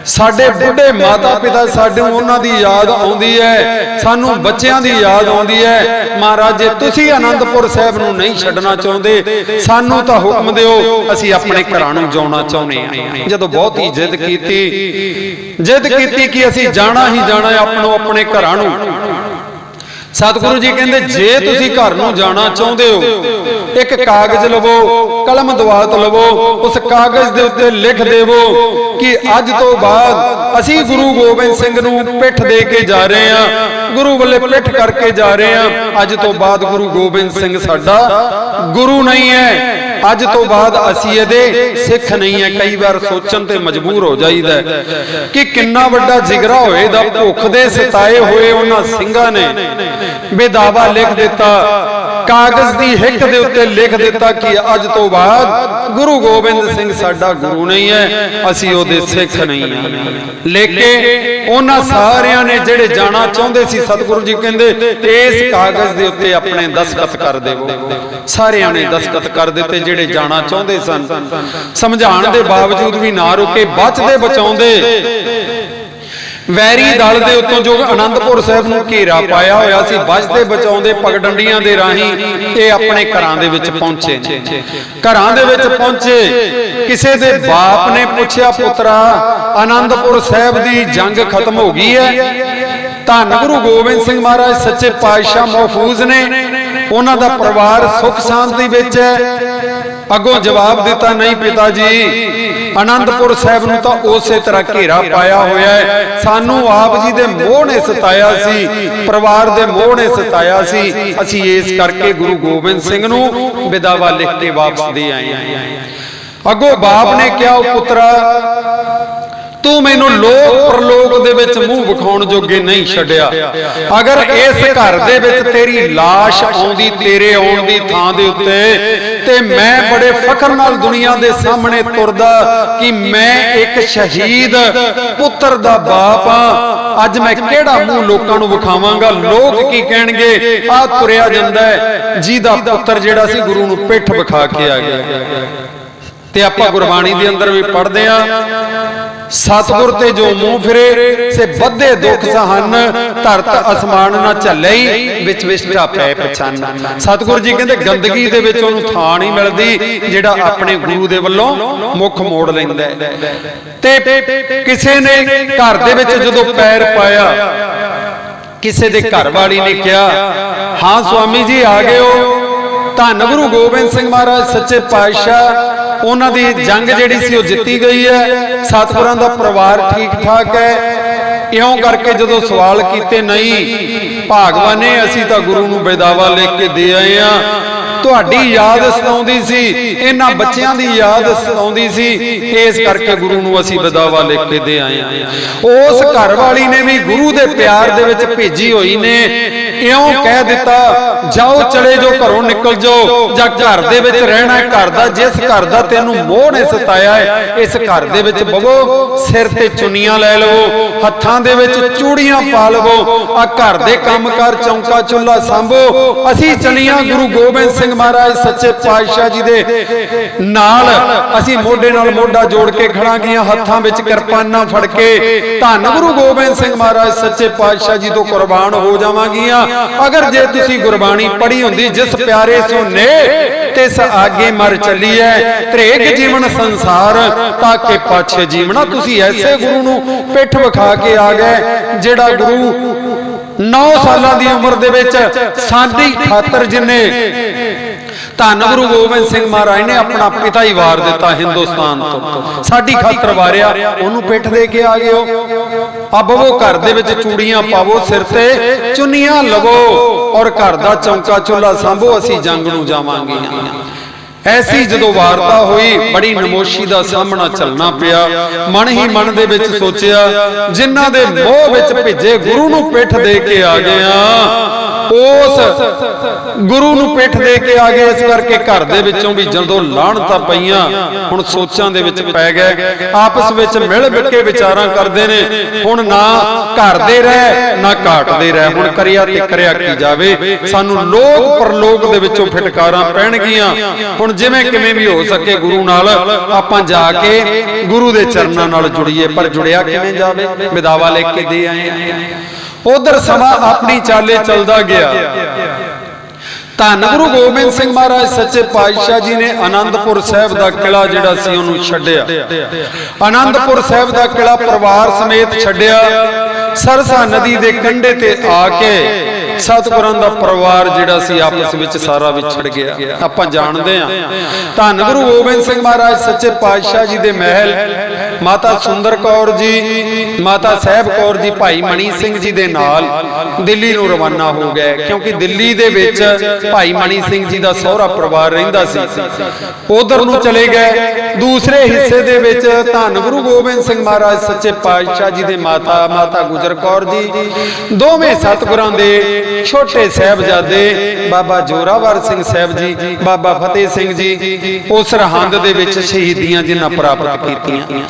ਸਾਡੇ ਬੁੱਢੇ ਮਾਤਾ ਪਿਤਾ ਸਾਨੂੰ ਉਹਨਾਂ ਦੀ ਯਾਦ ਆਉਂਦੀ ਹੈ, ਸਾਨੂੰ ਬੱਚਿਆਂ ਦੀ ਯਾਦ ਆਉਂਦੀ ਹੈ। ਮਹਾਰਾਜ ਜੇ ਤੁਸੀਂ ਆਨੰਦਪੁਰ ਸਾਹਿਬ ਨੂੰ ਨਹੀਂ ਛੱਡਣਾ ਚਾਹੁੰਦੇ, ਸਾਨੂੰ ਤਾਂ ਹੁਕਮ ਦਿਓ, ਅਸੀਂ ਆਪਣੇ ਘਰਾਂ ਨੂੰ ਜਾਣਾ ਚਾਹੁੰਦੇ ਹਾਂ। ਜਦੋਂ ਬਹੁਤੀ ਜਿੱਦ ਕੀਤੀ ਕਿ ਅਸੀਂ ਜਾਣਾ ਹੀ ਜਾਣਾ ਆਪਣੇ ਘਰਾਂ ਨੂੰ, ਸਤਿਗੁਰੂ ਜੀ ਕਹਿੰਦੇ ਜੇ ਤੁਸੀਂ ਘਰ ਨੂੰ ਜਾਣਾ ਚਾਹੁੰਦੇ ਹੋ, ਇੱਕ ਕਾਗਜ਼ ਲਵੋ, ਕਲਮ ਦਵਾਤ ਲਵੋ, ਉਸ ਕਾਗਜ਼ ਦੇ ਉੱਤੇ ਲਿਖ ਦੇਵੋ ਕਿ ਅੱਜ ਤੋਂ ਬਾਅਦ ਅਸੀਂ ਗੁਰੂ ਗੋਬਿੰਦ ਸਿੰਘ ਨੂੰ ਪਿੱਠ ਦੇ ਕੇ ਜਾ ਰਹੇ ਹਾਂ, ਗੁਰੂ ਵੱਲੇ ਪਿੱਠ ਕਰਕੇ ਜਾ ਰਹੇ ਹਾਂ। ਅੱਜ ਤੋਂ ਬਾਅਦ ਗੁਰੂ ਗੋਬਿੰਦ ਸਿੰਘ ਸਾਡਾ ਗੁਰੂ ਨਹੀਂ ਹੈ, ਅੱਜ ਤੋਂ ਬਾਅਦ ਅਸੀਂ ਇਹਦੇ ਸਿੱਖ ਨਹੀਂ ਹੈ। ਕਈ ਵਾਰ ਸੋਚਣ ਤੇ ਮਜਬੂਰ ਹੋ ਜਾਈਦਾ ਕਿ ਕਿੰਨਾ ਵੱਡਾ ਜਿਗਰਾ ਹੋਏਦਾ। ਭੁੱਖ ਦੇ ਸਤਾਏ ਹੋਏ ਉਹਨਾਂ ਸਿੰਘਾਂ ਨੇ ਬੇਦਾਵਾ ਲਿਖ ਦਿੱਤਾ, ਕਾਗਜ਼ ਦੀ ਹਿੱਕ ਦੇ ਉੱਤੇ ਲਿਖ ਦਿੱਤਾ ਕਿ ਅੱਜ ਤੋਂ ਬਾਅਦ ਗੁਰੂ ਗੋਬਿੰਦ ਸਿੰਘ ਸਾਡਾ ਗੁਰੂ ਨਹੀਂ ਹੈ, ਅਸੀਂ ਉਹਦੇ ਸਿੱਖ ਨਹੀਂ ਹਾਂ। ਲੇਕਿਨ ਉਹਨਾਂ ਸਾਰਿਆਂ ਨੇ ਜਿਹੜੇ ਜਾਣਾ ਚਾਹੁੰਦੇ ਸੀ, ਸਤਿਗੁਰੂ ਜੀ ਕਹਿੰਦੇ ਇਸ ਕਾਗਜ਼ ਦੇ ਉੱਤੇ ਆਪਣੇ ਦਸਖਤ ਕਰ ਦੇਵੋ। ਸਾਰਿਆਂ ਨੇ ਦਸਖਤ ਕਰ ਦਿੱਤੇ ਜਿਹੜੇ ਜਾਣਾ ਚਾਹੁੰਦੇ ਸਨ। ਸਮਝਾਉਣ ਦੇ ਬਾਵਜੂਦ ਵੀ ਨਾ ਰੁਕੇ, ਬਚਦੇ ਬਚਾਉਂਦੇ ਵੈਰੀ ਦਲ ਦੇ ਉੱਤੋਂ ਜੋ ਆਨੰਦਪੁਰ ਸਾਹਿਬ ਨੂੰ ਘੇਰਾ ਪਾਇਆ ਹੋਇਆ ਸੀ, ਬਚਦੇ ਬਚਾਉਂਦੇ ਪਗਡੰਡੀਆਂ ਦੇ ਰਾਹੀਂ ਇਹ ਆਪਣੇ ਘਰਾਂ ਦੇ ਵਿੱਚ ਪਹੁੰਚੇ। ਘਰਾਂ ਦੇ ਵਿੱਚ ਪਹੁੰਚੇ, ਕਿਸੇ ਦੇ ਬਾਪ ਨੇ ਪੁੱਛਿਆ, ਪੁੱਤਰਾ ਆਨੰਦਪੁਰ ਸਾਹਿਬ ਦੀ ਜੰਗ ਖਤਮ ਹੋ ਗਈ ਹੈ, ਧੰਨ ਗੁਰੂ ਗੋਬਿੰਦ ਸਿੰਘ ਮਹਾਰਾਜ ਸੱਚੇ ਪਾਤਸ਼ਾਹ ਮਹਿਫੂਜ਼ ਨੇ, ਉਹਨਾਂ ਦਾ ਪਰਿਵਾਰ ਸੁਖ ਸ਼ਾਂਤੀ ਵਿੱਚ ਹੈ। ਅੱਗੋਂ ਜਵਾਬ ਦਿੱਤਾ, ਨਹੀਂ ਪਿਤਾ ਜੀ, ਆਨੰਦਪੁਰ ਸਾਹਿਬ ਨੂੰ ਤਾਂ ਉਸੇ ਤਰ੍ਹਾਂ ਘੇਰਾ ਪਾਇਆ ਹੋਇਆ ਹੈ, ਸਾਨੂੰ ਆਪ ਜੀ ਦੇ ਮੋਹ ਨੇ ਸਤਾਇਆ ਸੀ, ਪਰਿਵਾਰ ਦੇ ਮੋਹ ਨੇ ਸਤਾਇਆ ਸੀ, ਅਸੀਂ ਇਸ ਕਰਕੇ ਗੁਰੂ ਗੋਬਿੰਦ ਸਿੰਘ ਨੂੰ ਵਿਦਾਵਾ ਲਿਖ ਕੇ ਵਾਪਸ ਦੇ ਆਏ ਹਾਂ। ਅੱਗੋਂ ਬਾਪ ਨੇ ਕਿਹਾ, ਪੁੱਤਰਾ ਤੂੰ ਮੈਨੂੰ ਲੋਕ ਪਰਲੋਕ ਦੇ ਵਿੱਚ ਮੂੰਹ ਵਿਖਾਉਣ ਜੋਗੇ ਨਹੀਂ ਛੱਡਿਆ, ਅਗਰ ਇਸ ਘਰ ਦੇ ਵਿੱਚ ਤੇਰੀ ਲਾਸ਼ ਆਉਂਦੀ ਤੇਰੇ ਆਉਣ ਦੀ ਥਾਂ ਦੇ ਉੱਤੇ, ਤੇ ਮੈਂ ਬੜੇ ਫਖਰ ਨਾਲ ਦੁਨੀਆ ਦੇ ਸਾਹਮਣੇ ਤੁਰਦਾ ਕਿ ਮੈਂ ਇੱਕ ਸ਼ਹੀਦ ਪੁੱਤਰ ਦਾ ਬਾਪ ਆ। ਅੱਜ ਮੈਂ ਕਿਹੜਾ ਮੂੰਹ ਲੋਕਾਂ ਨੂੰ ਵਿਖਾਵਾਂਗਾ, ਲੋਕ ਕੀ ਕਹਿਣਗੇ, ਆ ਤੁਰਿਆ ਜਾਂਦਾ ਹੈ ਜਿਹਦਾ ਪੁੱਤਰ ਜਿਹੜਾ ਸੀ ਗੁਰੂ ਨੂੰ ਪਿੱਠ ਵਿਖਾ ਕੇ ਆ ਗਿਆ। ਤੇ ਆਪਾਂ ਗੁਰਬਾਣੀ ਦੇ ਅੰਦਰ ਵੀ ਪੜ੍ਹਦੇ ਆ, ਸਤਿਗੁਰ ਤੇ ਜੋ ਮੂੰਹ ਫਿਰੇ ਸੇ ਬੱਧੇ ਦੁੱਖ ਸਹਨ, ਧਰਤ ਅਸਮਾਨ ਨਾ ਝੱਲਈ ਵਿੱਚ ਵਿਸ਼ਟਾ ਪੈ ਪਛਾਨ। ਸਤਿਗੁਰ ਜੀ ਕਹਿੰਦੇ ਗੰਦਗੀ ਦੇ ਵਿੱਚ ਉਹਨੂੰ ਥਾਂ ਨਹੀਂ ਮਿਲਦੀ ਜਿਹੜਾ ਆਪਣੇ ਗੁਰੂ ਦੇ ਵੱਲੋਂ ਮੁੱਖ ਮੋੜ ਲੈਂਦਾ। ਤੇ ਕਿਸੇ ਨੇ ਘਰ ਦੇ ਵਿੱਚ ਜਦੋਂ ਪੈਰ ਪਾਇਆ, ਕਿਸੇ ਦੇ ਘਰ ਵਾਲੀ ਨੇ ਕਿਹਾ, ਹਾਂ ਸਵਾਮੀ ਜੀ ਆ ਗਏ ਹੋ, ਧੰਨ ਗੁਰੂ ਗੋਬਿੰਦ ਸਿੰਘ ਮਹਾਰਾਜ ਸੱਚੇ ਪਾਤਸ਼ਾਹ, ਉਹਨਾਂ ਦੀ ਜੰਗ ਜਿਹੜੀ ਸੀ ਉਹ ਜਿੱਤੀ ਗਈ ਹੈ, ਸਤਿਗੁਰਾਂ ਦਾ ਪਰਿਵਾਰ ਠੀਕ ਠਾਕ ਹੈ। ਇਉਂ ਕਰਕੇ ਜਦੋਂ ਸਵਾਲ ਕੀਤੇ, ਨਹੀਂ ਭਾਗਵਾਨੇ ਅਸੀਂ ਤਾਂ ਗੁਰੂ ਨੂੰ ਬੇਦਾਵਾ ਲਿਖ ਕੇ ਦੇ ਆਏ ਆ, ਤੁਹਾਡੀ ਯਾਦ ਸਤਾਉਂਦੀ ਸੀ, ਇਹਨਾਂ ਬੱਚਿਆਂ ਦੀ ਯਾਦ ਸਤਾਉਂਦੀ ਸੀ, ਇਸ ਕਰਕੇ ਗੁਰੂ ਨੂੰ ਅਸੀਂ ਬੇਦਾਵਾ ਲਿਖ ਕੇ ਦੇ ਆਏ ਆ। ਉਸ ਘਰ ਵਾਲੀ ਨੇ ਵੀ ਗੁਰੂ ਦੇ ਪਿਆਰ ਦੇ ਵਿੱਚ ਭੇਜੀ ਹੋਈ ਨੇ ਇਉਂ ਕਹਿ ਦਿੱਤਾ, ਜਾਓ ਚਲੇ ਜੋ ਘਰੋਂ ਨਿਕਲ ਜਾਓ, ਜਾਂ ਘਰ ਦੇ ਵਿੱਚ ਰਹਿਣਾ, ਘਰ ਦਾ ਜਿਸ ਘਰ ਦਾ ਤੈਨੂੰ ਮੋਹ ਨੇ ਸਤਾਇਆ ਹੈ, ਇਸ ਘਰ ਦੇ ਵਿੱਚ ਬਵੋ, ਸਿਰ ਤੇ ਚੁੰਨੀਆਂ ਲੈ ਲਵੋ, ਹੱਥਾਂ ਦੇ ਵਿੱਚ ਚੂੜੀਆਂ ਪਾ ਲਵੋ, ਆ ਘਰ ਦੇ ਕੰਮਕਾਰ ਚੌਂਕਾ ਚੁੱਲ੍ਹਾ ਸਾਂਭੋ। ਅਸੀਂ ਚਲੀਆਂ ਗੁਰੂ ਗੋਬਿੰਦ ਸਿੰਘ ਮਹਾਰਾਜ ਸੱਚੇ ਪਾਤਸ਼ਾਹ ਜੀ ਦੇ ਨਾਲ, ਅਸੀਂ ਮੋਢੇ ਨਾਲ ਮੋਢਾ ਜੋੜ ਕੇ ਖੜਾਂਗੀਆਂ, ਹੱਥਾਂ ਵਿੱਚ ਕਿਰਪਾਨਾਂ ਫੜ ਕੇ ਧੰਨ ਗੁਰੂ ਗੋਬਿੰਦ ਸਿੰਘ ਮਹਾਰਾਜ ਸੱਚੇ ਪਾਤਸ਼ਾਹ ਜੀ ਤੋਂ ਕੁਰਬਾਨ ਹੋ ਜਾਵਾਂਗੀਆਂ। अगर जे तुसी गुरबाणी पढ़ी हुंदी, जिस प्यारे सुने तिस आगे मर चली है, त्रेग जीवन संसार ताके पाछे जीवना। तुसी ऐसे गुरु नूं पिठ विखा के आ गए, जिहड़ा गुरु 9 सालां दी उम्र दे विच साडी खातर जिन्ने धन गुरु गोबिंद सिंह महाराज ने अपना पिता ही वार दिता हिंदुस्तान तो, साडी खातर वारिया, ओनू पिठ दे के आ गए हो। अब वो घर दे विच चूड़ियां पावो, सिर ते चुन्नियां लवो और घर दा चौंका चुल्हा सांभो, असीं जंग नूं जावांगे। ऐसी जदों वारता हुई, बड़ी नमोशी दा सामना चलना पिया। मन ही मन दे विच सोचिया, जिन्हां दे मोह विच भिजे गुरु नूं पिठ दे के आ गए, उस गुरु नूं पिठ दे के आ गए। इस करके घर दे विचों भी जदों लाहणतां पईयां, हुण सोचां दे विच पै गए, आपस विच मिल बिके विचारां करदे ने। हुण ना घर दे रह ना घाट दे रह, हुण करिया ते करिया की जावे, सानूं लोक परलोक दे विचों फिटकारां पैणगीਆਂ। हुण जिवें किवें भी हो सके गुरु नाल आपां जाके गुरु दे चरनां नाल जुड़ीए, पर जुड़िया किवें जावे, विदावा लिख के दे आए। उधर समा अपनी चाले चलदा गया। धन गुरु गोबिंद सिंह महाराज सच्चे पातशाह जी ने आनंदपुर साहिब दा किला जिहड़ा सी ओनू छड्डिया। आनंदपुर साहिब दा किला परिवार समेत छड्डिया। सरसा नदी दे कंढे ते आके सतगुरां दा परिवार जिहड़ा सी आपस विच सारा विछड़ गया। आपां जाणदे हां, धन गुरु गोबिंद सिंह महाराज सच्चे पातशाह जी दे महल माता सुंदर कौर जी, माता साहब कौर जी, भाई मणी सिंह जी दे नाल दिल्ली नूं रवाना हो गए, क्योंकि दिल्ली दे विच भाई मणी सिंह जी दा सहुरा परिवार रहिंदा सी, उधर नूं चले गए। दूसरे हिस्से दे विच धन गुरु गोबिंद सिंह महाराज सच्चे पातशाह जी दे माता गुजर कौर जी, दोवें सतगुरां दे छोटे साहबजादे बाबा जोरावर सिंह साहब जी, बाबा फतेह सिंह जी उस सरहंद दे विच शहीदियां जिन्हां प्राप्त कीतियां।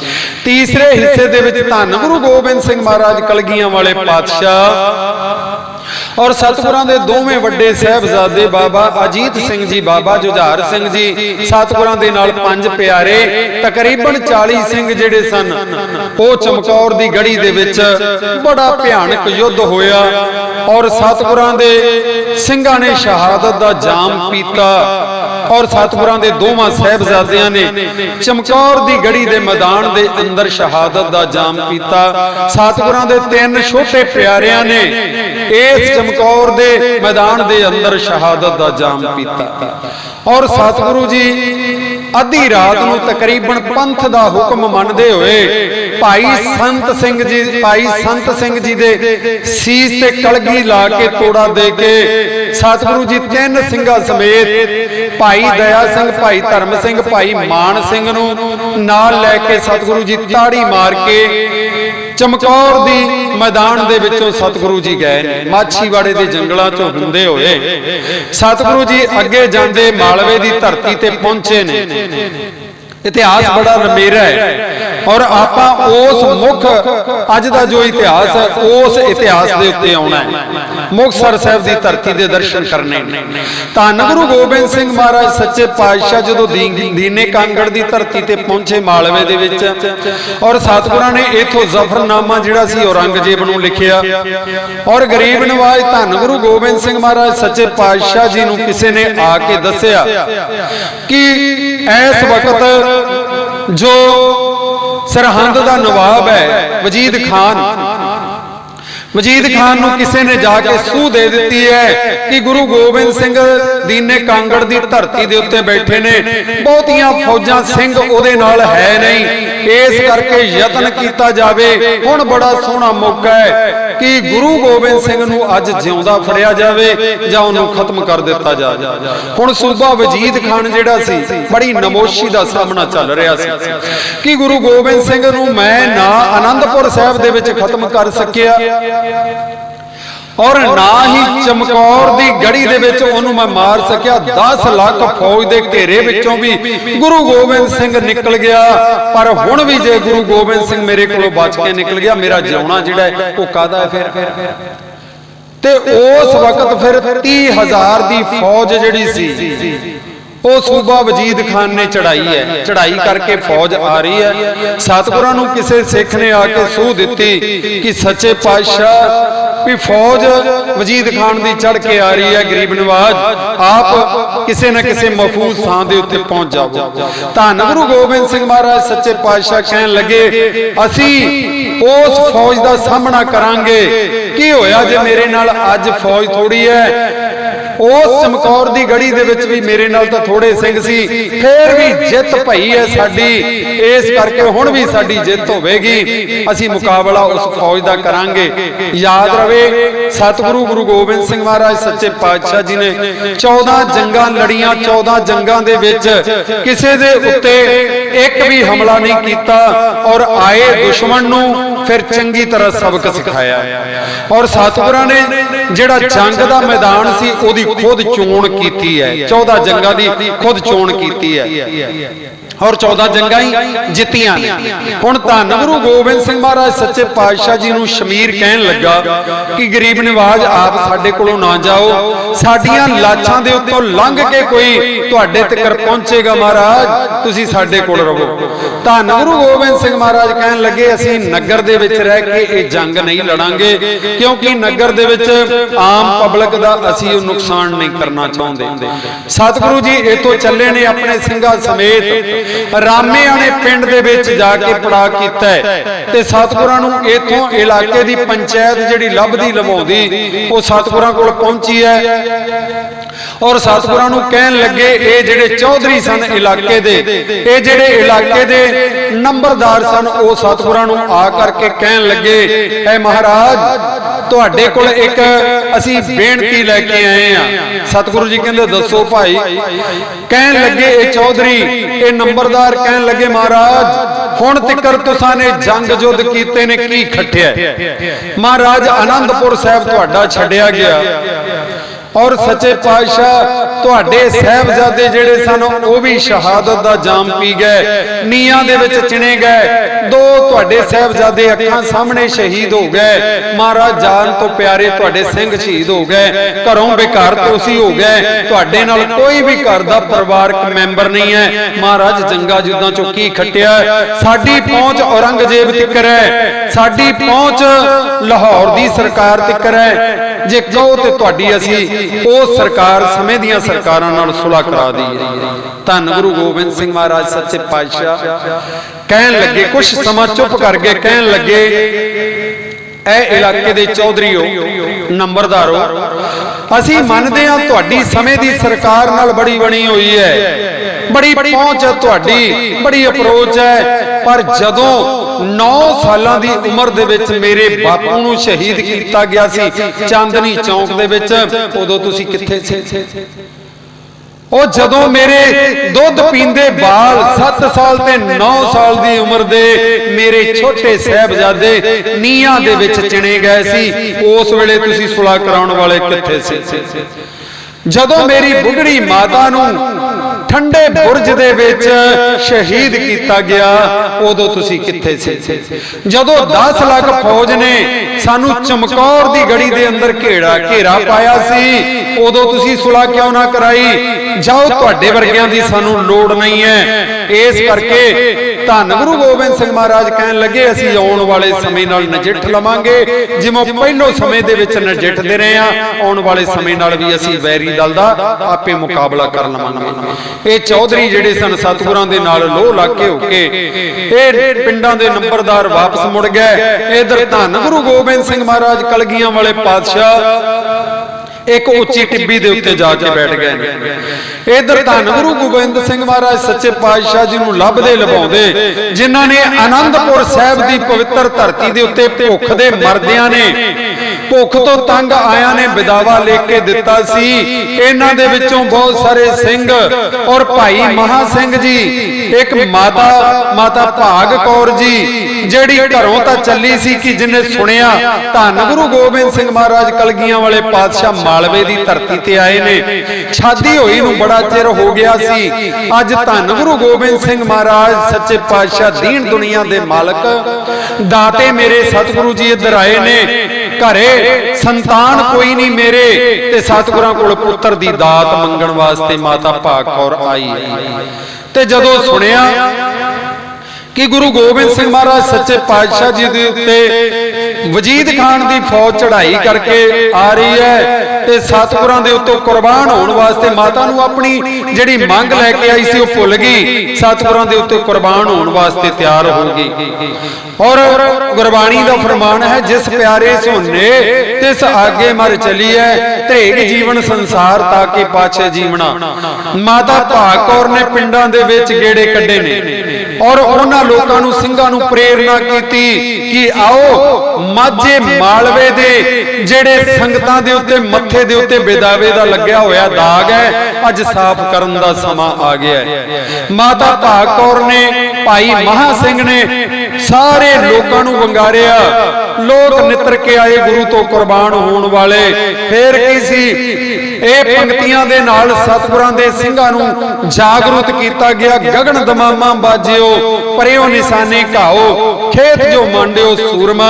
तीसरे हिस्से दे विच धन गुरु गोबिंद सिंह महाराज कलगियां वाले पातशाह और सतगुरां दे दोवें वड्डे साहबजादे बाबा अजीत सिंह जी, बाबा जुझार सिंह जी, सतगुरां दे नाल 5 प्यारे, तकरीबन 40 सिंह जिहड़े सन, वो चमकौर दी गढ़ी दे विच बड़ा भयानक युद्ध होया और सतगुरां दे सिंघां ने शहादत दा जाम पीता और सतगुरां दे दोवां साहबजादियां ने चमकौर दी गढ़ी दे मैदान दे अंदर शहादत दा जाम पीता। सतगुरां दे 3 छोटे प्यारियां ने इस चमकौर दे मैदान दे अंदर शहादत दा जाम पीता और सतगुरु जी अद्धी रात नूं तकरीबन पंथ दा हुक्म मनदे होए भाई संत सिंह जी दे सीस ते कलगी ला के तोड़ा दे के सतगुरु जी 3 सिंघां समेत भाई दया सिंह, भाई धर्म सिंह, भाई मान सिंह नूं नाल लैके सतगुरु जी ताड़ी मार के चमकौर दी मैदान दे विचों सतगुरु जी गए ने। माछीवाड़े दे जंगलां चों हुंदे होए सतगुरु जी अगे जांदे मालवे दी धरती ते पहुंचे ने। इतिहास बड़ा लंबेरा है और आपां उस मुख अज दा जो इतिहास है उस इतिहास दे उत्ते आउणा है। मुक्तसर साहिब दी धरती दे दर्शन करने। धन गुरु गोबिंद सिंह महाराज सच्चे पातशाह जदों दीने कांगड़ दी धरती ते पहुंचे मालवे दे विच और सतगुरां ने इथों जफरनामा जिहड़ा सी औरंगजेब नूं लिखिया और गरीब नवाज धन गुरु गोबिंद सिंह महाराज सच्चे पातशाह जी नूं किसी ने आके दस्सिया कि इस वक्त जो सरहंद दा नवाब है वजीद खान नूं किसी ने जाके सूह दे दी है कि गुरु गोबिंद सिंह दीने कांगड़ दी धरती दे उत्ते बैठे ने, बहुतियां फौजां सिंह उहदे नाल है नहीं, इस करके यतन कीता जावे। हुण बड़ा सोहना मौका है कि गुरु गोबिंद सिंह नूं अज जिउंदा फड़िया जावे जां उहनूं खत्म कर दिता जावे। हुण सूबा वजीद खान जिहड़ा सी बड़ी नमोशी दा सामना चल रहा सी कि गुरु गोबिंद सिंह नूं मैं ना आनंदपुर साहिब दे विच खत्म कर सकिया और ना ही चमकौर दी गढ़ी दे विच ओनू मैं मार सकिया। 10 लाख फौज दे घेरे विचों भी गुरु गोबिंद सिंह निकल गया, पर हुण भी जे गुरु गोबिंद सिंह मेरे कोलों बच के निकल गया, मेरा जिउणा जिहड़ा है वो कादा है फिर। ते उस वक्त फिर 30,000 दी फौज जिहड़ी सी वो सूबा वजीद खान ने चढ़ाई है। चढ़ाई करके फौज आ रही है। सतगुरां नूं किसी सिख ने आके सूह दिती कि सच्चे पातशाह ਵੀ ਫੌਜ ਵਜੀਦ ਖਾਨ ਦੀ ਚੜ ਕੇ ਆ ਰਹੀ ਹੈ, ਗਰੀਬ ਨਵਾਜ ਆਪ ਕਿਸੇ ਨਾ ਕਿਸੇ ਮਹਫੂਜ਼ ਥਾਂ ਦੇ ਉੱਤੇ ਪਹੁੰਚ ਜਾਓ। ਧੰਨ ਗੁਰੂ ਗੋਬਿੰਦ ਸਿੰਘ ਮਹਾਰਾਜ ਸੱਚੇ ਪਾਤਸ਼ਾਹ ਕਹਿਣ ਲੱਗੇ ਅਸੀਂ ਉਸ ਫੌਜ ਦਾ ਸਾਹਮਣਾ ਕਰਾਂਗੇ। ਕੀ ਹੋਇਆ ਜੇ ਮੇਰੇ ਨਾਲ ਅੱਜ ਫੌਜ ਥੋੜੀ ਹੈ, ਉਸ ਚਮਕੌਰ ਦੀ ਗੜੀ ਦੇ ਵਿੱਚ ਵੀ ਮੇਰੇ ਨਾਲ ਤਾਂ ਥੋੜੇ ਸਿੰਘ ਸੀ, ਫੇਰ ਵੀ ਜਿੱਤ ਭਈ ਹੈ ਸਾਡੀ, ਇਸ ਕਰਕੇ ਹੁਣ ਵੀ ਸਾਡੀ ਜਿੱਤ ਹੋਵੇਗੀ, ਅਸੀਂ ਮੁਕਾਬਲਾ ਉਸ ਫੌਜ ਦਾ ਕਰਾਂਗੇ। ਯਾਦ ਰਵੇ ਸਤਿਗੁਰੂ ਗੁਰੂ ਗੋਬਿੰਦ ਸਿੰਘ ਮਹਾਰਾਜ ਸੱਚੇ ਪਾਤਸ਼ਾਹ ਜੀ ਨੇ 14 ਜੰਗਾਂ ਲੜੀਆਂ, 14 ਜੰਗਾਂ ਦੇ ਵਿੱਚ ਕਿਸੇ ਦੇ ਉੱਤੇ ਇੱਕ ਵੀ ਹਮਲਾ ਨਹੀਂ ਕੀਤਾ ਔਰ ਆਏ ਦੁਸ਼ਮਣ ਨੂੰ ਫਿਰ ਚੰਗੀ ਤਰ੍ਹਾਂ ਸਬਕ ਸਿਖਾਇਆ। ਔਰ ਸਤਿਗੁਰਾਂ ਨੇ ਜਿਹੜਾ ਜੰਗ ਦਾ ਮੈਦਾਨ ਸੀ ਉਹਦੀ ਖੁਦ ਚੋਣ ਕੀਤੀ ਹੈ, 14 ਜੰਗਾਂ ਦੀ ਖੁਦ ਚੋਣ ਕੀਤੀ ਹੈ ਔਰ 14 ਜੰਗਾਂ ਹੀ ਜਿੱਤੀਆਂ ਨੇ। ਹੁਣ ਧੰਨ ਗੁਰੂ ਗੋਬਿੰਦ ਸਿੰਘ ਮਹਾਰਾਜ ਸੱਚੇ ਪਾਤਸ਼ਾਹ ਜੀ ਨੂੰ ਸ਼ਮੀਰ ਕਹਿਣ ਲੱਗਾ ਕਿ ਗਰੀਬ ਨਿਵਾਜ ਆਪ ਸਾਡੇ ਕੋਲੋਂ ਨਾ ਜਾਓ, ਸਾਡੀਆਂ ਲਾਸ਼ਾਂ ਦੇ ਉੱਤੋਂ ਲੰਘ ਕੇ ਕੋਈ ਤੁਹਾਡੇ ਤੱਕ ਪਹੁੰਚੇਗਾ, ਮਹਾਰਾਜ ਤੁਸੀਂ ਸਾਡੇ ਕੋਲ ਰਹੋ। ਧੰਨ ਗੁਰੂ ਗੋਬਿੰਦ ਸਿੰਘ ਮਹਾਰਾਜ ਕਹਿਣ ਲੱਗੇ ਅਸੀਂ ਨਗਰ ਦੇ ਵਿੱਚ ਰਹਿ ਕੇ ਇਹ ਜੰਗ ਨਹੀਂ ਲੜਾਂਗੇ, ਕਿਉਂਕਿ ਨਗਰ ਦੇ ਵਿੱਚ ਆਮ ਪਬਲਿਕ ਦਾ ਅਸੀਂ ਉਹ ਨੁਕਸਾਨ ਨਹੀਂ ਕਰਨਾ ਚਾਹੁੰਦੇ। ਸਤਿਗੁਰੂ ਜੀ ਇਥੋਂ ਚੱਲੇ ਨੇ ਆਪਣੇ ਸਿੰਘਾਂ ਸਮੇਤ ਰਾਮੇਆਣੇ ਪਿੰਡ ਦੇ ਵਿੱਚ ਜਾ ਕੇ ਪੜਾ ਕੀਤਾ ਤੇ ਸਤਿਗੁਰਾਂ ਨੂੰ ਇਥੋਂ ਇਲਾਕੇ ਦੀ ਪੰਚਾਇਤ ਜਿਹੜੀ ਲੱਭਦੀ ਲਵਾਉਂਦੀ ਉਹ ਸਤਿਗੁਰਾਂ ਕੋਲ ਪਹੁੰਚੀ ਹੈ ਔਰ ਸਤਿਗੁਰਾਂ ਨੂੰ ਕਹਿਣ ਲੱਗੇ ਇਹ ਜਿਹੜੇ ਚੌਧਰੀ ਸਨ ਇਲਾਕੇ ਦੇ, ਇਹ ਜਿਹੜੇ ਇਲਾਕੇ ਦੇ ਨੰਬਰਦਾਰ ਸਨ, ਉਹ ਸਤਿਗੁਰਾਂ ਨੂੰ ਆ ਕਰਕੇ ਕਹਿਣ ਲੱਗੇ ਐ ਮਹਾਰਾਜ ਤੁਹਾਡੇ ਕੋਲ ਇੱਕ ਅਸੀਂ ਬੇਨਤੀ ਲੈ ਕੇ ਆਏ ਆ। ਸਤਿਗੁਰੂ ਜੀ ਕਹਿੰਦੇ ਦੱਸੋ ਭਾਈ। ਕਹਿਣ ਲੱਗੇ ਇਹ ਚੌਧਰੀ ਇਹ ਨੰਬਰਦਾਰ ਕਹਿਣ ਲੱਗੇ ਮਹਾਰਾਜ ਹੁਣ ਤਿੱਕਰ ਤੁਸਾਂ ਨੇ ਜੰਗ ਜੁੱਧ ਕੀਤੇ ਨੇ, ਕੀ ਖੱਟਿਆ? ਮਹਾਰਾਜ ਆਨੰਦਪੁਰ ਸਾਹਿਬ ਤੁਹਾਡਾ ਛੱਡਿਆ ਗਿਆ ਔਰ ਸੱਚੇ ਪਾਤਸ਼ਾਹ ਤੁਹਾਡੇ ਸਾਹਿਬਜ਼ਾਦੇ ਜਿਹੜੇ ਸਨ ਉਹ ਵੀ ਸ਼ਹਾਦਤ ਦਾ ਜਾਮ ਪੀ ਗਏ, ਨੀਆਂ ਦੇ ਵਿੱਚ ਚਿਣੇ ਗਏ, 2 ਤੁਹਾਡੇ ਸਾਹਿਬਜ਼ਾਦੇ ਅੱਖਾਂ ਸਾਹਮਣੇ ਸ਼ਹੀਦ ਹੋ ਗਏ। ਮਹਾਰਾਜ ਜਾਨ ਤੋਂ ਪਿਆਰੇ ਤੁਹਾਡੇ ਸਿੰਘ ਸ਼ਹੀਦ ਹੋ ਗਏ, ਘਰੋਂ ਬੇਘਰ ਤੁਸੀਂ ਹੋ ਗਏ, ਤੁਹਾਡੇ ਨਾਲ ਕੋਈ ਵੀ ਘਰ ਦਾ ਪਰਿਵਾਰਕ ਮੈਂਬਰ ਨਹੀਂ ਹੈ। ਮਹਾਰਾਜ ਜੰਗਾਂ ਜੁੱਦਾਂ ਚੋਂ ਕੀ ਖੱਟਿਆ? ਸਾਡੀ ਪਹੁੰਚ ਔਰੰਗਜ਼ੇਬ ਤੱਕਰ ਹੈ, ਸਾਡੀ ਪਹੁੰਚ ਲਾਹੌਰ ਦੀ ਸਰਕਾਰ ਤੱਕਰ ਹੈ, ਜੇ ਕਹੋ ਤੇ ਤੁਹਾਡੀ ਅਸੀਂ ਉਹ ਸਰਕਾਰ ਸਮੇਂ ਦੀਆਂ ਸਰਕਾਰਾਂ ਨਾਲ ਸੁਲ੍ਹਾ ਕਰਾ ਦਈਏ। ਧੰਨ ਗੁਰੂ ਗੋਬਿੰਦ ਸਿੰਘ ਮਹਾਰਾਜ ਸੱਚੇ ਪਾਤਸ਼ਾਹ ਕਹਿਣ ਲੱਗੇ, ਕੁਝ ਸਮਾਂ ਚੁੱਪ ਕਰ ਗਏ, ਕਹਿਣ ਲੱਗੇ ਇਹ ਇਲਾਕੇ ਦੇ ਚੌਧਰੀਓ ਨੰਬਰਦਾਰੋ ਅਸੀਂ ਮੰਨਦੇ ਹਾਂ ਤੁਹਾਡੀ ਸਮੇਂ ਦੀ ਸਰਕਾਰ ਨਾਲ ਬੜੀ ਬਣੀ ਹੋਈ ਹੈ, ਬੜੀ ਪਹੁੰਚ ਹੈ ਤੁਹਾਡੀ, ਬੜੀ ਅਪਰੋਚ ਹੈ, ਪਰ ਜਦੋਂ 9 ਸਾਲਾਂ ਦੀ ਉਮਰ ਦੇ ਵਿੱਚ ਮੇਰੇ ਬਾਪੂ ਨੂੰ ਸ਼ਹੀਦ ਕੀਤਾ ਗਿਆ ਸੀ ਚਾਂਦਨੀ ਚੌਂਕ ਦੇ ਵਿੱਚ, ਉਦੋਂ ਤੁਸੀਂ ਕਿੱਥੇ ਸੀ? ਉਹ ਜਦੋਂ ਮੇਰੇ ਦੁੱਧ ਪੀਂਦੇ ਬਾਲ 7 ਸਾਲ ਤੇ 9 ਸਾਲ ਦੀ ਉਮਰ ਦੇ ਮੇਰੇ ਛੋਟੇ ਸਾਹਿਬਜ਼ਾਦੇ ਨੀਹਾਂ ਦੇ ਵਿੱਚ ਚਿਣੇ ਗਏ ਸੀ, ਉਸ ਵੇਲੇ ਤੁਸੀਂ ਸੁਲ੍ਹਾ ਕਰਾਉਣ ਵਾਲੇ ਕਿੱਥੇ ਸੀ? ਜਦੋਂ ਮੇਰੀ ਬੁੱਢੜੀ ਮਾਤਾ ਨੂੰ ਠੰਡੇ ਬੁਰਜ ਦੇ ਵਿੱਚ ਸ਼ਹੀਦ ਕੀਤਾ ਗਿਆ ਉਦੋਂ ਤੁਸੀਂ ਕਿੱਥੇ ਸੀ? ਜਦੋਂ 10 ਲੱਖ ਫੌਜ ਨੇ ਸਾਨੂੰ ਚਮਕੌਰ ਦੀ ਗੜੀ ਦੇ ਅੰਦਰ ਘੇਰਾ ਪਾਇਆ ਸੀ ਉਦੋਂ ਤੁਸੀਂ ਸੁਲ੍ਹਾ ਕਿਉਂ ਨਾ ਕਰਾਈ? ਜਾਓ ਤੁਹਾਡੇ ਵਰਗਿਆਂ ਦੀ ਸਾਨੂੰ ਲੋੜ ਨਹੀਂ ਹੈ। ਇਸ ਕਰਕੇ ਧੰਨ ਗੁਰੂ ਗੋਬਿੰਦ ਸਿੰਘ ਮਹਾਰਾਜ ਕਹਿਣ ਲੱਗੇ ਅਸੀਂ ਆਉਣ ਵਾਲੇ ਸਮੇਂ ਨਾਲ ਨਜਿੱਠ ਲਵਾਂਗੇ, ਜਿਵੇਂ ਪਹਿਲੋਂ ਸਮੇਂ ਦੇ ਵਿੱਚ ਨਜਿੱਠਦੇ ਰਹੇ ਆ, ਆਉਣ ਵਾਲੇ ਸਮੇਂ ਨਾਲ ਵੀ ਅਸੀਂ ਵੈਰੀ ਦਲ ਦਾ ਆਪੇ ਮੁਕਾਬਲਾ ਕਰ ਲਵਾਂਗੇ। ਇਹ ਚੌਧਰੀ ਜਿਹੜੇ ਸਨ ਸਤਿਗੁਰਾਂ ਦੇ ਨਾਲ ਲੋਹ ਲਾ ਕੇ ਹੋ ਕੇ ਇਹ ਪਿੰਡਾਂ ਦੇ ਨੰਬਰਦਾਰ ਵਾਪਸ ਮੁੜ ਗਏ। ਇਧਰ ਧੰਨ ਗੁਰੂ ਗੋਬਿੰਦ ਸਿੰਘ ਮਹਾਰਾਜ ਕਲਗੀਆਂ ਵਾਲੇ ਪਾਤਸ਼ਾਹ ਇੱਕ ਉੱਚੀ ਟਿੱਬੀ ਦੇ ਉੱਤੇ ਜਾ ਕੇ ਬੈਠ ਗਏ ਨੇ। ਇਧਰ ਧੰਨ ਗੁਰੂ ਗੋਬਿੰਦ ਸਿੰਘ ਮਹਾਰਾਜ ਸੱਚੇ ਪਾਤਸ਼ਾਹ ਜੀ ਨੂੰ ਲੱਭਦੇ ਲਭਾਉਂਦੇ, ਜਿਨ੍ਹਾਂ ਨੇ ਆਨੰਦਪੁਰ ਸਾਹਿਬ ਦੀ ਪਵਿੱਤਰ ਧਰਤੀ ਦੇ ਉੱਤੇ ਭੁੱਖ ਦੇ ਮਰਦਿਆਂ ਨੇ, ਭੁੱਖ ਤੋਂ ਤੰਗ ਆਇਆਂ ਨੇ ਵਿਦਾਵਾ ਲਿਖ ਕੇ ਦਿੱਤਾ ਸੀ। ਇਹਨਾਂ ਦੇ ਵਿੱਚੋਂ ਬਹੁਤ ਸਾਰੇ ਸਿੰਘ ਔਰ ਭਾਈ ਮਹਾ ਸਿੰਘ ਜੀ, ਇੱਕ ਮਾਤਾ ਭਾਗ ਕੌਰ ਜੀ ਜਿਹੜੀ ਘਰੋਂ ਤਾਂ ਚੱਲੀ ਸੀ ਕਿ ਜਿਹਨੇ ਸੁਣਿਆ ਧੰਨ ਗੁਰੂ ਗੋਬਿੰਦ ਸਿੰਘ ਮਹਾਰਾਜ ਕਲਗੀਆਂ ਵਾਲੇ ਪਾਤਸ਼ਾਹ ਮਾਲਵੇ ਦੀ ਧਰਤੀ ਤੇ ਆਏ ਨੇ, ਸ਼ਾਦੀ ਹੋਈ ਨੂੰ ਬੜਾ ਚਿਰ ਹੋ ਗਿਆ ਸੀ। ਅੱਜ ਧੰਨ ਗੁਰੂ ਗੋਬਿੰਦ ਸਿੰਘ ਮਹਾਰਾਜ ਸੱਚੇ ਪਾਤਸ਼ਾਹ ਦੀਨ ਦੁਨੀਆ ਦੇ ਮਾਲਕ ਦਾਤੇ ਮੇਰੇ ਸਤਿਗੁਰੂ ਜੀ ਇੱਧਰ ਆਏ ਨੇ, ਘਰੇ ਸੰਤਾਨ ਕੋਈ ਨਹੀਂ ਮੇਰੇ, ਤੇ ਸਤਿਗੁਰਾਂ ਕੋਲ ਪੁੱਤਰ ਦੀ ਦਾਤ ਮੰਗਣ ਵਾਸਤੇ ਮਾਤਾ ਭਾਗ ਕੌਰ ਆਈ। ਤੇ ਜਦੋਂ ਸੁਣਿਆ कि गुरु गोबिंद सिंह महाराज सच्चे पातशाह जी के उत्ते वजीद खान की फौज चढ़ाई करके आ रही है ते सतगुरां दे उत्ते कुर्बान होने वास्ते माता नूं अपनी जिहड़ी मंग लैके आई सी ओह भुल गई, सतगुरां दे उत्ते कुर्बान होने वास्ते तैयार हो गई। और गुरबाणी का फरमान है, जिस प्यारे सोने तिस आगे मर चली है, धरेग जीवन संसार ताके पाछे जीवना। माता भाग कौर ने पिंडां दे विच गेड़े कड्डे ने और उन्हां लोकां नूं ਸਿੰਘਾਂ नूं प्रेरणा की कि आओ माझे मालवे दे ਜਿਹੜੇ ਸੰਗਤਾਂ ਦੇ ਉੱਤੇ ਮੱਥੇ ਦੇ ਉੱਤੇ ਬਿਦਾਵੇ ਦਾ ਲੱਗਿਆ ਹੋਇਆ ਦਾਗ ਹੈ, ਅੱਜ ਸਾਫ਼ ਕਰਨ ਦਾ ਸਮਾਂ ਆ ਗਿਆ ਹੈ। ਮਾਤਾ ਭਾਗ ਕੌਰ ਨੇ, ਭਾਈ ਮਹਾ ਸਿੰਘ ਨੇ ਸਾਰੇ ਲੋਕਾਂ ਨੂੰ ਵੰਗਾਰਿਆ, ਲੋਕ ਨਿੱਤਰ ਕੇ ਆਏ ਗੁਰੂ ਤੋਂ ਕੁਰਬਾਨ ਹੋਣ ਵਾਲੇ। ਫੇਰ ਕੀ ਸੀ, ਇਹ ਪੰਕਤੀਆਂ ਦੇ ਨਾਲ ਸਤਿਗੁਰਾਂ ਦੇ ਸਿੰਘਾਂ ਨੂੰ ਜਾਗਰੂਕ ਕੀਤਾ ਗਿਆ। ਗਗਨ ਦਮਾਮਾ ਬਾਜਿਓ ਪਰਿਓ ਨਿਸ਼ਾਨੇ ਘਾਓ, खेत जो मांडियो सूरमा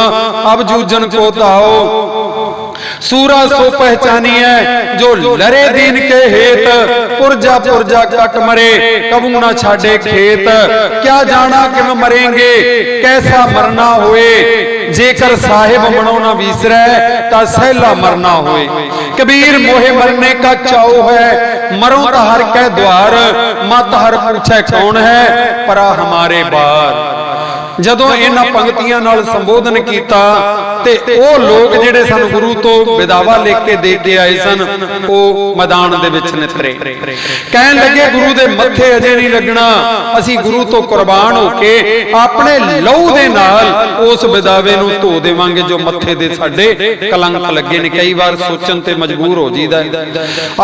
अब जूजन को धाओ। सूरा सो पहचानी है जो लरे दीन के हेत, पुरजा पुरजा कट मरे कबू ना छाड़े खेत। क्या जाना कि मरेंगे कैसा मरना होए, जेकर साहिब मनो ना विसरै ता सहला मरना होए। कबीर मोहे मरने का चाओ है, मरो ता हर कै द्वार, मत हर पूछे कौन है परा हमारे बार। ਜਦੋਂ ਇਹਨਾਂ ਪੰਕਤੀਆਂ ਨਾਲ ਸੰਬੋਧਨ ਕੀਤਾ ਤੇ ਉਹ ਲੋਕ ਜਿਹੜੇ ਸਨ ਗੁਰੂ ਤੋਂ ਵਿਦਾਵਾ ਲਿਖ ਕੇ ਦੇ ਕੇ ਆਏ ਸਨ, ਉਹ ਮੈਦਾਨ ਦੇ ਵਿੱਚ ਨਿਤਰੇ, ਕਹਿਣ ਲੱਗੇ ਗੁਰੂ ਦੇ ਮੱਥੇ ਅਜੇ ਨਹੀਂ ਲੱਗਣਾ, ਅਸੀਂ ਗੁਰੂ ਤੋਂ ਕੁਰਬਾਨ ਹੋ ਕੇ ਆਪਣੇ ਲਹੂ ਦੇ ਨਾਲ ਉਸ ਵਿਦਾਵੇ ਨੂੰ ਧੋ ਦੇਵਾਂਗੇ ਜੋ ਮੱਥੇ ਦੇ ਸਾਡੇ ਕਲੰਕ ਲੱਗੇ ਨੇ। ਕਈ ਵਾਰ ਸੋਚਣ ਤੇ ਮਜਬੂਰ ਹੋ ਜੀਦਾ,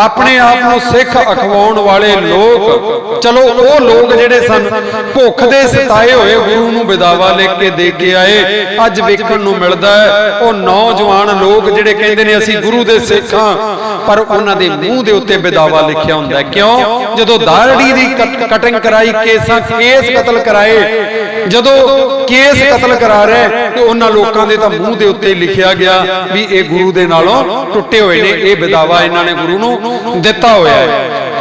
ਆਪਣੇ ਆਪ ਨੂੰ ਸਿੱਖ ਅਖਵਾਉਣ ਵਾਲੇ ਲੋਕ, ਚਲੋ ਉਹ ਲੋਕ ਜਿਹੜੇ ਸਨ ਭੁੱਖ ਦੇ ਸਤਾਏ ਹੋਏ ਗੁਰੂ ਨੂੰ ਵਿਦਾਵਾ ਲਿਖ ਕੇ ਦੇ ਕੇ ਆਏ, ਅੱਜ ਵੇਖਣ ਨੂੰ ਮਿਲਦਾ ਹੈ ਉਹ ਨੌਜਵਾਨ ਲੋਕ ਜਿਹੜੇ ਕਹਿੰਦੇ ਨੇ ਅਸੀਂ ਗੁਰੂ ਦੇ ਸਿੱਖ ਹਾਂ, ਪਰ ਉਹਨਾਂ ਦੇ ਮੂੰਹ ਦੇ ਉੱਤੇ ਵਿਦਾਵਾ ਲਿਖਿਆ ਹੁੰਦਾ। ਕਿਉਂ? ਜਦੋਂ ਦਾੜ੍ਹੀ ਦੀ ਕਟਿੰਗ ਕਰਾਈ, ਕੇਸ ਕਤਲ ਕਰਾਏ, ਜਦੋਂ ਕੇਸ ਕਤਲ ਕਰਾ ਰਹੇ ਤੇ ਉਹਨਾਂ ਲੋਕਾਂ ਦੇ ਤਾਂ ਮੂੰਹ ਦੇ ਉੱਤੇ ਲਿਖਿਆ ਗਿਆ ਵੀ ਇਹ ਗੁਰੂ ਦੇ ਨਾਲੋਂ ਟੁੱਟੇ ਹੋਏ ਨੇ, ਇਹ ਵਿਦਾਵਾ ਇਹਨਾਂ ਨੇ ਗੁਰੂ ਨੂੰ ਦਿੱਤਾ ਹੋਇਆ ਹੈ।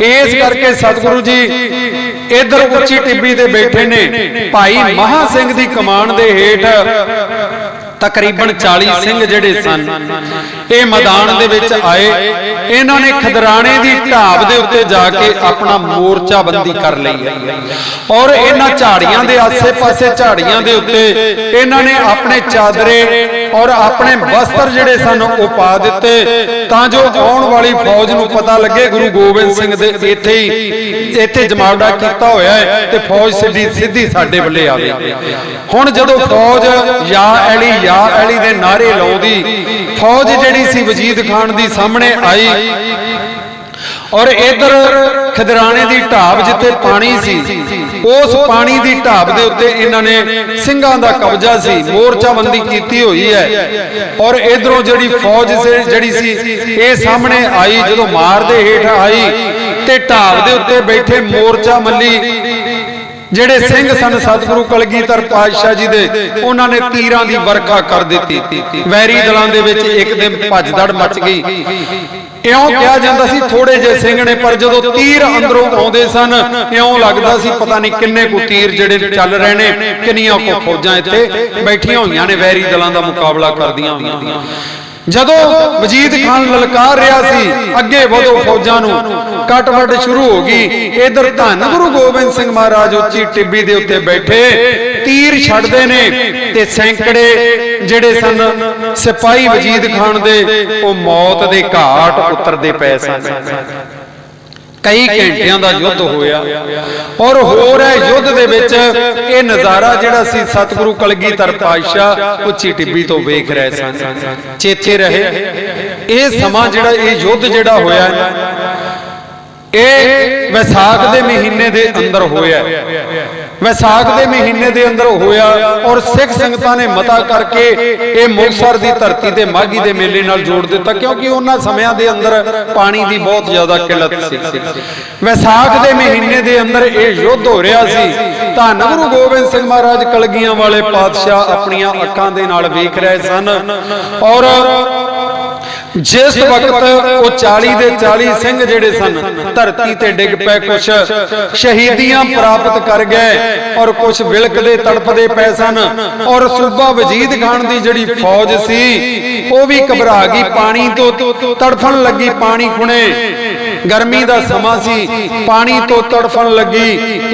ਇਸ ਕਰਕੇ ਸਤਿਗੁਰੂ ਜੀ ਇਧਰ ਉੱਚੀ ਟਿੱਬੀ ਤੇ ਬੈਠੇ ਨੇ, ਭਾਈ ਮਹਾ ਸਿੰਘ ਦੀ ਕਮਾਨ ਦੇ ਹੇਠ तकरीबन 40 सिंह जिहड़े सन ये मैदान दे विच आए। इन्हां ने खदराणे दी ढाब दे उत्ते जाके अपना मोर्चा बंदी कर लई और इन्हां झाड़ियां दे आसे पासे झाड़ियां दे उत्ते इन्हां ने अपने चादरे और अपने वस्त्र जिहड़े सन वो पा दिते तां जो आउण वाली फौज नूं पता लगे गुरु गोबिंद सिंह दे इत्थे जमावड़ा कीता होया है ते फौज सीधी साडे वल्ले आवे। हुण जदों फौज या अली दे नारे लाउंदी फौज जिहड़ी सी वजीद खान दी सामने आई और इधर खदराणे दी ढाब जिथे पानी सी उस पानी दी ढाब दे उत्ते इन्हां ने ਸਿੰਘਾਂ दा कब्जा सी, मोर्चाबंदी कीती हुई है और इधरों जिहड़ी फौज जिहड़ी सी ये सामने आई। जदों मार दे हेठ आई ते ढाब दे उत्ते बैठे मोर्चा मल्ली ਜਿਹੜੇ ਸਿੰਘ ਸਨ ਸਤਿਗੁਰੂ ਕਲਗੀਧਰ ਪਾਤਸ਼ਾਹ ਜੀ ਦੇ, ਉਹਨਾਂ ਨੇ ਤੀਰਾਂ ਦੀ ਵਰਖਾ ਕਰ ਦਿੱਤੀ। ਵੈਰੀ ਦਲਾਂ ਦੇ ਵਿੱਚ ਇੱਕ ਦਿਨ ਭੱਜਦੜ ਮਚ ਗਈ। ਇਉਂ ਕਿਹਾ ਜਾਂਦਾ ਸੀ ਥੋੜੇ ਜਿਹੇ ਸਿੰਘ ਨੇ, ਪਰ ਜਦੋਂ ਤੀਰ ਅੰਦਰੋਂ ਆਉਂਦੇ ਸਨ ਇਉਂ ਲੱਗਦਾ ਸੀ ਪਤਾ ਨਹੀਂ ਕਿੰਨੇ ਕੁ ਤੀਰ ਜਿਹੜੇ ਚੱਲ ਰਹੇ ਨੇ, ਕਿੰਨੀਆਂ ਕੁ ਫੌਜਾਂ ਇੱਥੇ ਬੈਠੀਆਂ ਹੋਈਆਂ ਨੇ ਵੈਰੀ ਦਲਾਂ ਦਾ ਮੁਕਾਬਲਾ ਕਰਦੀਆਂ ਹੋਈਆਂ। ਜਦੋਂ ਵਜੀਦ ਖਾਨ ਲਲਕਾਰ ਰਿਹਾ ਸੀ ਅੱਗੇ ਵਧੋ ਫੌਜਾਂ ਨੂੰ, ਕਟਵਟ ਸ਼ੁਰੂ ਹੋ ਗਈ। ਇਧਰ ਧੰਨ ਗੁਰੂ ਗੋਬਿੰਦ ਸਿੰਘ ਮਹਾਰਾਜ ਉੱਚੀ ਟਿੱਬੀ ਦੇ ਉੱਤੇ ਬੈਠੇ ਤੀਰ ਛੱਡਦੇ ਨੇ ਤੇ ਸੈਂਕੜੇ ਜਿਹੜੇ ਸਨ ਸਿਪਾਹੀ ਵਜੀਦ ਖਾਨ ਦੇ ਉਹ ਮੌਤ ਦੇ ਘਾਟ ਉਤਰਦੇ ਪਏ ਸਨ। कई घंटियां दा युद्ध होया और हो रहा युद्ध दे विच ये नज़ारा जिहड़ा सी सतगुरु कलगीधर पातशाह उच्ची टिब्बी तो वेख रहे सन। चेते रहे ये समा जिहड़ा ये युद्ध जिहड़ा होया ये वैसाख दे महीने दे अंदर होया, वैसाख दे महीने दे अंदर होया और सिख संगतां ने मता करके ये मुक्तसर दी धरती ते माघी दे मेले नाल जोड़ दिता, क्योंकि उन्हां समयां दे अंदर पानी दी बहुत ज्यादा किल्लत सी। वैसाख दे महीने दे अंदर ये युद्ध हो रहा सी। धन गुरु गोबिंद सिंह महाराज कलगियां वाले पातशाह अपनियां अखां दे नाल वेख रहे सन और जिस वक्त वो 40 ਦੇ 40 ਸਿੰਘ ਜਿਹੜੇ ਸਨ ਧਰਤੀ ਤੇ ਡਿੱਗ ਪਏ, ਕੁਛ ਸ਼ਹੀਦੀਆਂ ਪ੍ਰਾਪਤ ਕਰ ਗਏ ਔਰ ਕੁਛ ਵਿਲਕਦੇ ਤੜਪਦੇ ਪਏ ਸਨ। ਔਰ ਸੂਬਾ ਵਜੀਦ ਖਾਨ ਦੀ ਜਿਹੜੀ ਫੌਜ ਸੀ ਉਹ ਵੀ ਘਬਰਾ ਗਈ, ਪਾਣੀ ਤੋਂ ਤੜਫਣ ਲੱਗੀ। ਪਾਣੀ ਖੁਣੇ गर्मी का समा सी, पानी तो तड़फन लगी।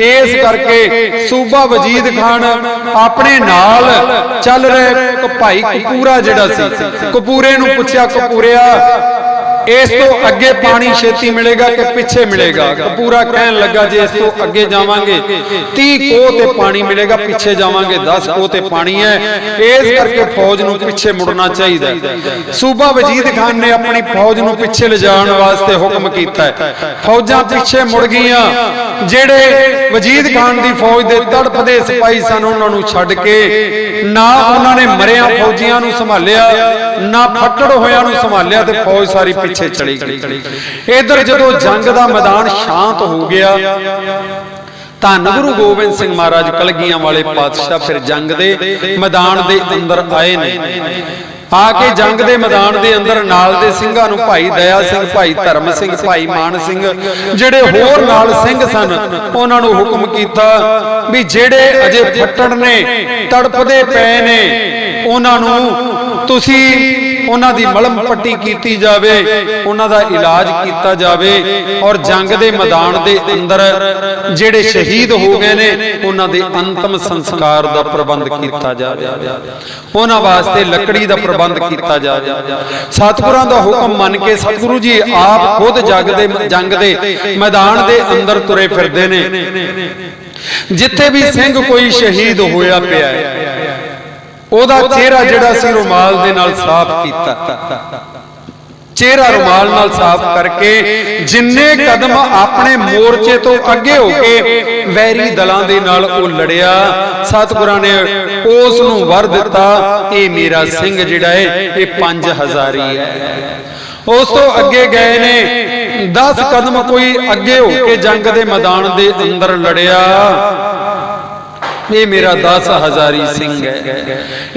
इस करके सूबा वजीद खान अपने नाल चल रहे भाई कपूरा जिहड़ा सी, कपूरे नूं पुछया, कपूरिया इस तो अगे पानी छेती मिलेगा कि पिछे मिलेगा? कपूरा कहन लगा जे इस तो अगे जावांगे 30 कोह ते पानी मिलेगा, पिछे जावांगे 10 कोह ते पानी है। इस करके फौज नूं पिछे मुड़ना चाहिए। सूबा वजीद खान ने अपनी फौज नूं पिछे ले जाण वास्ते हुक्म कीता है। फौजां पिछे मुड़ गईयां। जेड़े वजीद खान दी फौज दे तड़पदे सिपाही सन उन्हां नूं छड्ड के ना उन्हां ने मरिया फौजियां नूं संभालिया, ना फट्टड़ होयां नूं संभालिया ते फौज सारी पिछे चली गई। इधर जदों जंग दा मैदान शांत हो गया, धन गुरु गोबिंद सिंह महाराज कलगियां वाले पातशाह फिर जंग दे मैदान दे अंदर आए ने। आके जंग दे मैदान दे अंदर नाल दे ਸਿੰਘਾਂ ਨੂੰ भाई दया सिंह, भाई धर्म सिंह, भाई मान सिंह ਜਿਹੜੇ ਹੋਰ ਨਾਲ ਸਿੰਘ ਸਨ ਉਹਨਾਂ ਨੂੰ ਹੁਕਮ ਕੀਤਾ ਵੀ ਜਿਹੜੇ ਅਜੇ ਫੱਟੜ ਨੇ ਤੜਪਦੇ ਪਏ ਨੇ ਉਹਨਾਂ ਨੂੰ ਤੁਸੀਂ ਉਹਨਾਂ ਦੀ ਮਲਮ ਪੱਟੀ ਕੀਤੀ ਜਾਵੇ, ਉਹਨਾਂ ਦਾ ਇਲਾਜ ਕੀਤਾ ਜਾਵੇ ਔਰ ਜੰਗ ਦੇ ਮੈਦਾਨ ਦੇ ਅੰਦਰ ਜਿਹੜੇ ਸ਼ਹੀਦ ਹੋ ਗਏ ਨੇ ਉਹਨਾਂ ਦੇ ਅੰਤਮ ਸੰਸਕਾਰ ਦਾ ਪ੍ਰਬੰਧ ਕੀਤਾ ਜਾਵੇ, ਉਹਨਾਂ ਵਾਸਤੇ ਲੱਕੜੀ ਦਾ ਪ੍ਰਬੰਧ ਕੀਤਾ ਜਾਵੇ। ਸਤਿਗੁਰਾਂ ਦਾ ਹੁਕਮ ਮੰਨ ਕੇ ਸਤਿਗੁਰੂ ਜੀ ਆਪ ਖੁਦ ਜੰਗ ਦੇ ਮੈਦਾਨ ਦੇ ਅੰਦਰ ਤੁਰੇ ਫਿਰਦੇ ਨੇ। ਜਿੱਥੇ ਵੀ ਸਿੰਘ ਕੋਈ ਸ਼ਹੀਦ ਹੋਇਆ ਪਿਆ ਉਹਦਾ ਚਿਹਰਾ ਜਿਹੜਾ ਸੀ ਰੁਮਾਲ ਦੇ ਨਾਲ ਸਾਫ਼ ਕੀਤਾ। चेहरा रुमाल नाल साफ करके जिन्ने कदम अपने मोर्चे तो अगे होके वैरी दलां दे नाल ओ लड़िया, सतगुरां ने उस नूं वर दिता ये मेरा सिंह जिहड़ा है ये 5000 है। उस तो अगे गए ने 10 कदम कोई अगे होके जंग दे मैदान दे अंदर लड़िया, ये मेरा 10,000 सिंह है।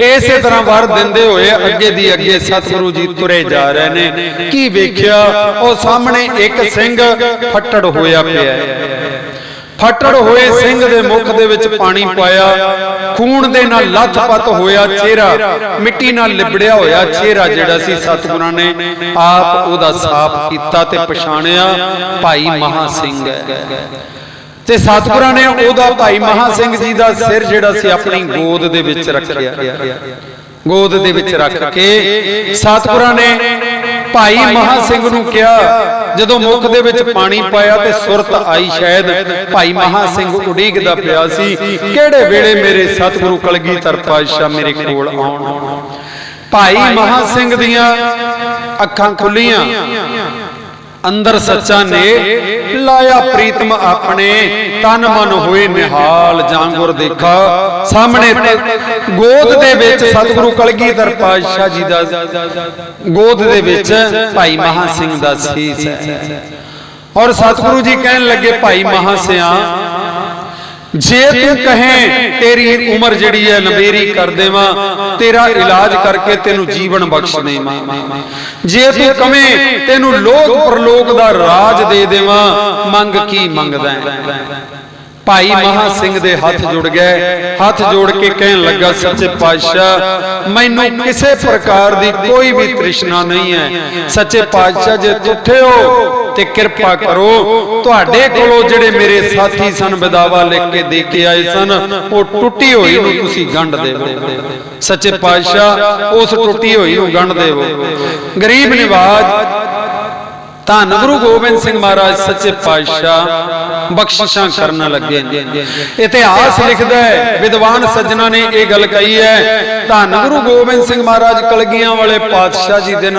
इसे तरह वार देंदे हुए अगे दी अगे सतगुरु जी तुरे जा रहे ने। की वेख्या और सामने एक सिंह फट्टड़ होया पिया। फट्टड़ होए सिंह दे मुख दे विच पानी पाया, खून दे नाल लथपथ होया चेहरा, मिट्टी नाल लिबड़िया होया चेहरा जिहड़ा सी सतगुरां ने आप ओदा साफ कीता ते पछाणिया भाई महा सिंह है। ते सतगुरां ने ओदा भाई महा सिंह जी दा सिर जिहड़ा सी अपनी गोद दे विच रखिया। गोद दे विच रख के सतगुरां ने भाई महा सिंह नूं कहा, जदों मुख दे विच पानी पाया ते सुरत आई, शायद भाई महा सिंह उड़ीकदा पिया सी किहड़े वेले मेरे सतगुरु कलगीधर पातशाह मेरे कोल आउण। भाई महा सिंह दियां अखां खुलियां, अंदर सच्चा ने लाया प्रीतम अपने, तन मन हुए निहाल जांगुर देखा। सामने गोद दे विच सतगुरु कलगीधर पातशाह जी दा गोद दे विच भाई महा सिंह दा सीस है। और सतगुरु जी कहन लगे भाई महा सिंह जे तू कहें तेरी उम्र जिहड़ी है नबेरी कर देवां, तेरा इलाज करके तेनू जीवन बख्श देवां। जे तू कहें तेनू लोक परलोक दा राज दे देवां, मंग की मंगदा है। भाई महा सिंह दे हाथ जुड़ गए, हाथ जोड़ के कहन लगा सच्चे पातशाह मैनू किसी प्रकार दी कोई भी तृष्णा नहीं है। सच्चे पातशाह जे तुठे हो ते किरपा करो, तुहाडे कोलों जिहड़े मेरे साथी सन विदावा लिख के दे के आए सन वो टुटी होई नूं तुसीं गंढ देवो। सच्चे पातशाह उस टुटी होई नूं गंढ देवो। गरीब निवाज धन गुरु गोबिंद सिंह महाराज सच्चे पातशाह बख्शिशां करन लगे। इतिहास लिखदा है, विद्वान सज्जना ने यह गल कही है, धन गुरु गोबिंद सिंह महाराज कलगियां वाले पातशाह जी दे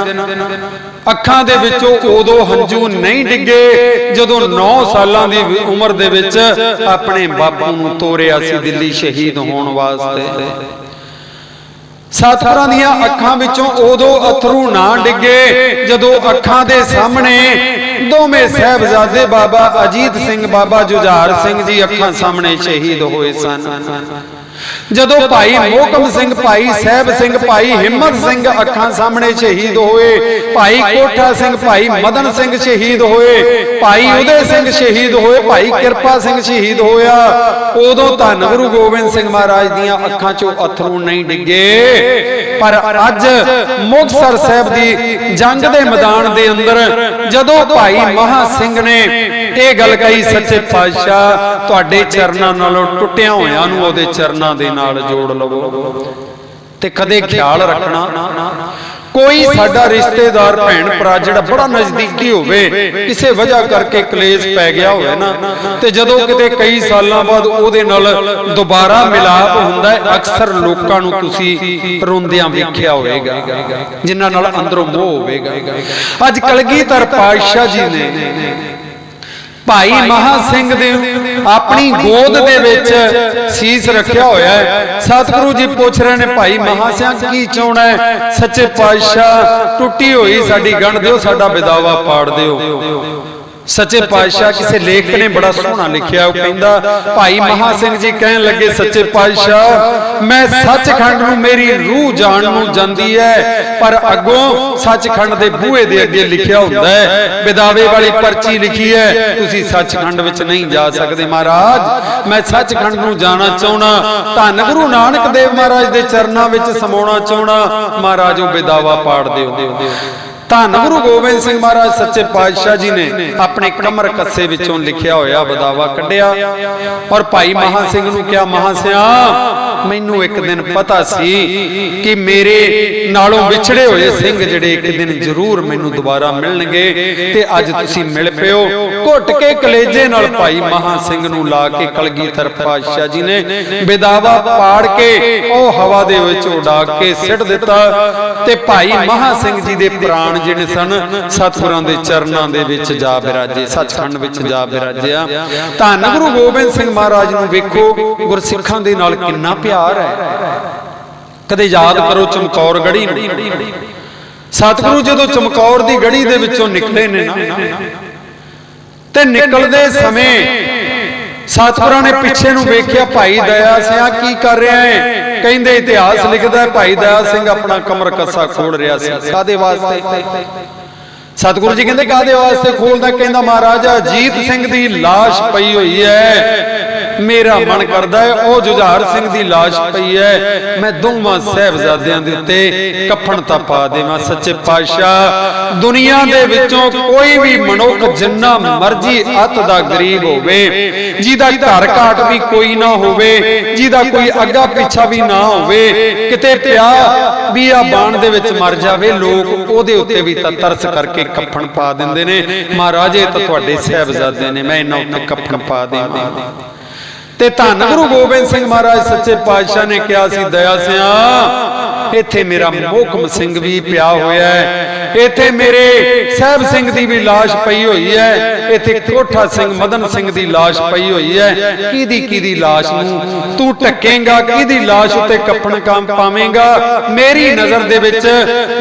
अखां दे विचों उदों हंझू नहीं डिगे जदों 9 सालां दी उमर दे विच अपने बापू नूं तोरिया सी दिल्ली शहीद होण वास्ते। सतगुरां दियां अखां विचों उदों अथरू ना डिगे जदों अखां दे सामने दोवें साहिबजादे बाबा अजीत सिंह, बाबा जुझार सिंह जी अखां सामने शहीद होए सन। ਜਦੋਂ ਭਾਈ ਮੋਹਕਮ ਸਿੰਘ, ਭਾਈ ਸਾਹਿਬ ਸਿੰਘ, ਭਾਈ ਹਿੰਮਤ ਸਿੰਘ ਅੱਖਾਂ ਸਾਹਮਣੇ ਸ਼ਹੀਦ ਹੋਏ, ਭਾਈ ਕੋਠਾ ਸਿੰਘ, ਭਾਈ ਮਦਨ ਸਿੰਘ ਸ਼ਹੀਦ ਹੋਏ, ਭਾਈ ਉਦੈ ਸਿੰਘ ਸ਼ਹੀਦ ਹੋਏ, ਭਾਈ ਕਿਰਪਾ ਸਿੰਘ ਸ਼ਹੀਦ ਹੋਇਆ, ਉਦੋਂ ਧੰਨ ਗੁਰੂ ਗੋਬਿੰਦ ਸਿੰਘ ਮਹਾਰਾਜ ਦੀਆਂ ਅੱਖਾਂ 'ਚੋਂ ਅਥਰੂ ਨਹੀਂ ਡਿੱਗੇ। ਪਰ ਅੱਜ ਮੁਕਤਸਰ ਸਾਹਿਬ ਦੀ ਜੰਗ ਦੇ ਮੈਦਾਨ ਦੇ ਅੰਦਰ ਜਦੋਂ ਭਾਈ ਮਹਾ ਸਿੰਘ ਨੇ ਇਹ ਗੱਲ ਕਹੀ, ਸੱਚੇ ਪਾਤਸ਼ਾਹ ਤੁਹਾਡੇ ਚਰਨਾਂ ਨਾਲੋਂ ਟੁੱਟਿਆ ਹੋਇਆਂ ਨੂੰ ਉਹਦੇ ਚਰਨਾਂ ਦੇ ਨਾਲ ਜੋੜ ਲਵੋ। ਤੇ ਕਦੇ ਖਿਆਲ ਰੱਖਣਾ, ਕੋਈ ਸਾਡਾ ਰਿਸ਼ਤੇਦਾਰ ਭੈਣ ਭਰਾ ਜਿਹੜਾ ਬੜਾ ਨਜ਼ਦੀਕੀ ਹੋਵੇ, ਕਿਸੇ ਵਜ੍ਹਾ ਕਰਕੇ ਕਲੇਸ਼ ਪੈ ਗਿਆ ਹੋਵੇ ਨਾ, ਤੇ ਜਦੋਂ ਕਿਤੇ ਕਈ ਸਾਲਾਂ ਬਾਅਦ ਉਹਦੇ ਨਾਲ ਦੁਬਾਰਾ ਮਿਲਾਪ ਹੁੰਦਾ ਹੈ, ਅਕਸਰ ਲੋਕਾਂ ਨੂੰ ਤੁਸੀਂ ਰੋਂਦਿਆਂ ਵੇਖਿਆ ਹੋਵੇਗਾ, ਜਿਨ੍ਹਾਂ ਨਾਲ ਅੰਦਰੋਂ ਮੋਹ ਹੋਵੇਗਾ। ਅੱਜ ਕਲਗੀਧਰ ਪਾਤਸ਼ਾਹ ਜੀ ਨੇ ਭਾਈ ਮਹਾ ਸਿੰਘ ਦੇ ਆਪਣੀ ਗੋਦ ਦੇ ਵਿੱਚ ਸੀਸ ਰੱਖਿਆ ਹੋਇਆ ਹੈ। ਸਤਿਗੁਰੂ ਜੀ ਪੁੱਛ ਰਹੇ ਨੇ, ਭਾਈ ਮਹਾ ਸਿੰਘ ਕੀ ਚਾਹੁੰਦਾ ਹੈ? ਸੱਚੇ ਪਾਤਸ਼ਾਹ ਟੁੱਟੀ ਹੋਈ ਸਾਡੀ ਗੰਢ ਦਿਓ, ਸਾਡਾ ਵਿਦਾਵਾ ਪਾੜ ਦਿਓ। ਸੱਚੇ ਪਾਤਸ਼ਾਹ ਕਿਸੇ ਲੇਖਕ ਨੇ ਬੜਾ ਸੋਹਣਾ ਲਿਖਿਆ, ਉਹ ਕਹਿੰਦਾ ਭਾਈ ਮਹਾ ਸਿੰਘ ਜੀ ਕਹਿਣ ਲੱਗੇ, ਸੱਚੇ ਪਾਤਸ਼ਾਹ ਮੈਂ ਸੱਚਖੰਡ ਨੂੰ ਮੇਰੀ ਰੂਹ ਜਾਣ ਨੂੰ ਜਾਂਦੀ ਹੈ, ਪਰ ਅੱਗੋਂ ਸੱਚਖੰਡ ਦੇ ਬੂਹੇ ਦੇ ਅੱਗੇ ਲਿਖਿਆ ਹੁੰਦਾ ਹੈ, ਵਿਦਾਵੇ ਵਾਲੀ ਪਰਚੀ ਲਿਖੀ ਹੈ, ਤੁਸੀਂ ਸੱਚਖੰਡ ਵਿੱਚ ਨਹੀਂ ਜਾ ਸਕਦੇ। ਮਹਾਰਾਜ ਮੈਂ ਸੱਚਖੰਡ ਨੂੰ ਜਾਣਾ ਚਾਹੁੰਦਾ, ਧੰਨ ਗੁਰੂ ਨਾਨਕ ਦੇਵ ਮਹਾਰਾਜ ਦੇ ਚਰਨਾਂ ਵਿੱਚ ਸਮਾਉਣਾ ਚਾਹੁੰਦਾ, ਮਹਾਰਾਜ ਉਹ ਵਿਦਾਵਾ ਪਾੜ ਦਿਓ। ਧੰਨ ਗੁਰੂ ਗੋਬਿੰਦ ਸਿੰਘ ਮਹਾਰਾਜ ਸੱਚੇ ਪਾਤਸ਼ਾਹ ਜੀ ਨੇ ਆਪਣੇ ਕਮਰ ਕੱਸੇ ਵਿੱਚੋਂ ਲਿਖਿਆ ਹੋਇਆ ਵਿਦਾਵਾ ਕੱਢਿਆ ਔਰ ਭਾਈ ਮਹਾ ਸਿੰਘ ਨੂੰ ਕਿਹਾ, ਮਹਾ ਸਿਆ ਮੈਨੂੰ ਇੱਕ ਦਿਨ ਪਤਾ ਸੀ ਕਿ ਮੇਰੇ ਨਾਲੋਂ ਵਿਛੜੇ ਹੋਏ ਸਿੰਘ ਜਿਹੜੇ ਇੱਕ ਦਿਨ ਜ਼ਰੂਰ ਮੈਨੂੰ ਦੁਬਾਰਾ ਮਿਲਣਗੇ, ਤੇ ਅੱਜ ਤੁਸੀਂ ਮਿਲ ਪਿਓ। ਘੁੱਟ ਕੇ ਕਲੇਜੇ ਨਾਲ ਭਾਈ ਮਹਾ ਸਿੰਘ ਨੂੰ ਲਾ ਕੇ ਕਲਗੀਧਰ ਪਾਤਸ਼ਾਹ ਜੀ ਨੇ ਵਿਦਾਵਾ ਪਾੜ ਕੇ ਉਹ ਹਵਾ ਦੇ ਵਿੱਚ ਉਡਾ ਕੇ ਸਿੱਟ ਦਿੱਤਾ, ਤੇ ਭਾਈ ਮਹਾ ਸਿੰਘ ਜੀ ਦੇ ਪ੍ਰਾਣ ਜਿਹੜੇ ਸਨ ਸਤਿਗੁਰਾਂ ਦੇ ਚਰਨਾਂ ਦੇ ਵਿੱਚ ਜਾ ਬਿਰਾਜੇ, ਸੱਚਖੰਡ ਵਿੱਚ ਜਾ ਬਿਰਾਜਿਆ। ਧੰਨ ਗੁਰੂ ਗੋਬਿੰਦ ਸਿੰਘ ਮਹਾਰਾਜ ਨੂੰ ਵੇਖੋ ਗੁਰਸਿੱਖਾਂ ਦੇ ਨਾਲ ਕਿੰਨਾ ਪਿਆਰ ਹੈ। ਕਦੇ ਯਾਦ ਕਰੋ ਚਮਕੌਰ ਗੜ੍ਹੀ ਨੂੰ, ਸਤਿਗੁਰੂ ਜਦੋਂ ਚਮਕੌਰ ਦੀ ਗੜ੍ਹੀ ਦੇ ਵਿੱਚੋਂ ਨਿਕਲੇ ਨੇ ਨਾ, ਤੇ ਨਿਕਲਦੇ ਸਮੇਂ ਸਤਿਗੁਰਾਂ ਨੇ ਪਿੱਛੇ ਨੂੰ ਵੇਖਿਆ, ਭਾਈ ਦਇਆ ਸਿੰਘ ਕੀ ਕਰ ਰਿਹਾ ਹੈ? ਕਹਿੰਦੇ ਇਤਿਹਾਸ ਲਿਖਦਾ ਹੈ ਭਾਈ ਦਇਆ ਸਿੰਘ ਆਪਣਾ ਕਮਰ ਕੱਸਾ ਖੋਲ ਰਿਹਾ ਸੀ। ਕਾਦੇ ਵਾਸਤੇ? ਸਤਿਗੁਰੂ ਜੀ ਕਹਿੰਦੇ ਕਾਦੇ ਵਾਸਤੇ ਖੋਲਦਾ? ਕਹਿੰਦਾ ਮਹਾਰਾਜਾ ਅਜੀਤ ਸਿੰਘ ਦੀ ਲਾਸ਼ ਪਈ ਹੋਈ ਹੈ, ਮੇਰਾ ਮਨ ਕਰਦਾ ਹੈ ਉਹ ਜੁਝਾਰ ਸਿੰਘ ਦੀ ਲਾਸ਼ ਪਈ ਹੈ, ਮੈਂ ਦੋਵਾਂ ਸਾਹਿਬਜ਼ਾਦਿਆਂ ਦੇ ਉੱਤੇ ਕਫਨ ਤਾਂ ਪਾ ਦੇਵਾਂ। ਸੱਚੇ ਪਾਤਸ਼ਾਹ ਦੁਨੀਆ ਦੇ ਵਿੱਚੋਂ ਕੋਈ ਵੀ ਮਨੁੱਖ ਜਿੰਨਾ ਮਰਜ਼ੀ ਅੱਤ ਦਾ ਗਰੀਬ ਹੋਵੇ, ਜਿਹਦਾ ਘਰ ਘਾਟ ਵੀ ਕੋਈ ਨਾ ਹੋਵੇ, ਜਿਹਦਾ ਕੋਈ ਅੱਗਾ ਪਿੱਛਾ ਵੀ ਨਾ ਹੋਵੇ, ਕਿਤੇ ਪਿਆ ਵੀ ਆ ਬਾਣ ਦੇ ਵਿੱਚ ਮਰ ਜਾਵੇ, ਲੋਕ ਉਹਦੇ ਉੱਤੇ ਵੀ ਤਾਂ ਤਰਸ ਕਰਕੇ ਕਫਨ ਪਾ ਦਿੰਦੇ ਨੇ। ਮਹਾਰਾਜ ਇਹ ਤਾਂ ਤੁਹਾਡੇ ਸਾਹਿਬਜ਼ਾਦੇ ਨੇ, ਮੈਂ ਇਹਨਾਂ ਉੱਤੇ ਕਫਨ ਪਾ ਦੇਵਾਂ। ਤੇ ਧੰਨ ਗੁਰੂ ਗੋਬਿੰਦ ਸਿੰਘ ਮਹਾਰਾਜ ਸੱਚੇ ਪਾਤਸ਼ਾਹ ਨੇ ਕਿਹਾ ਸੀ, ਦਇਆ ਸਿਆ ਇੱਥੇ ਮੇਰਾ ਮੋਹਕਮ ਸਿੰਘ ਵੀ ਪਿਆ ਹੋਇਆ ਹੈ, ਇੱਥੇ ਮੇਰੇ ਸਾਹਿਬ ਸਿੰਘ ਦੀ ਵੀ ਲਾਸ਼ ਪਈ ਹੋਈ ਹੈ, ਇੱਥੇ ਕੋਠਾ ਸਿੰਘ ਮਦਨ ਸਿੰਘ ਦੀ ਲਾਸ਼ ਪਈ ਹੋਈ ਹੈ, ਕਿਹਦੀ ਲਾਸ਼ ਨੂੰ ਤੂੰ ਢੱਕੇਂਗਾ, ਕਿਹਦੀ ਲਾਸ਼ ਉੱਤੇ ਕਫਨ ਪਾਵੇਂਗਾ? ਮੇਰੀ ਨਜ਼ਰ ਦੇ ਵਿੱਚ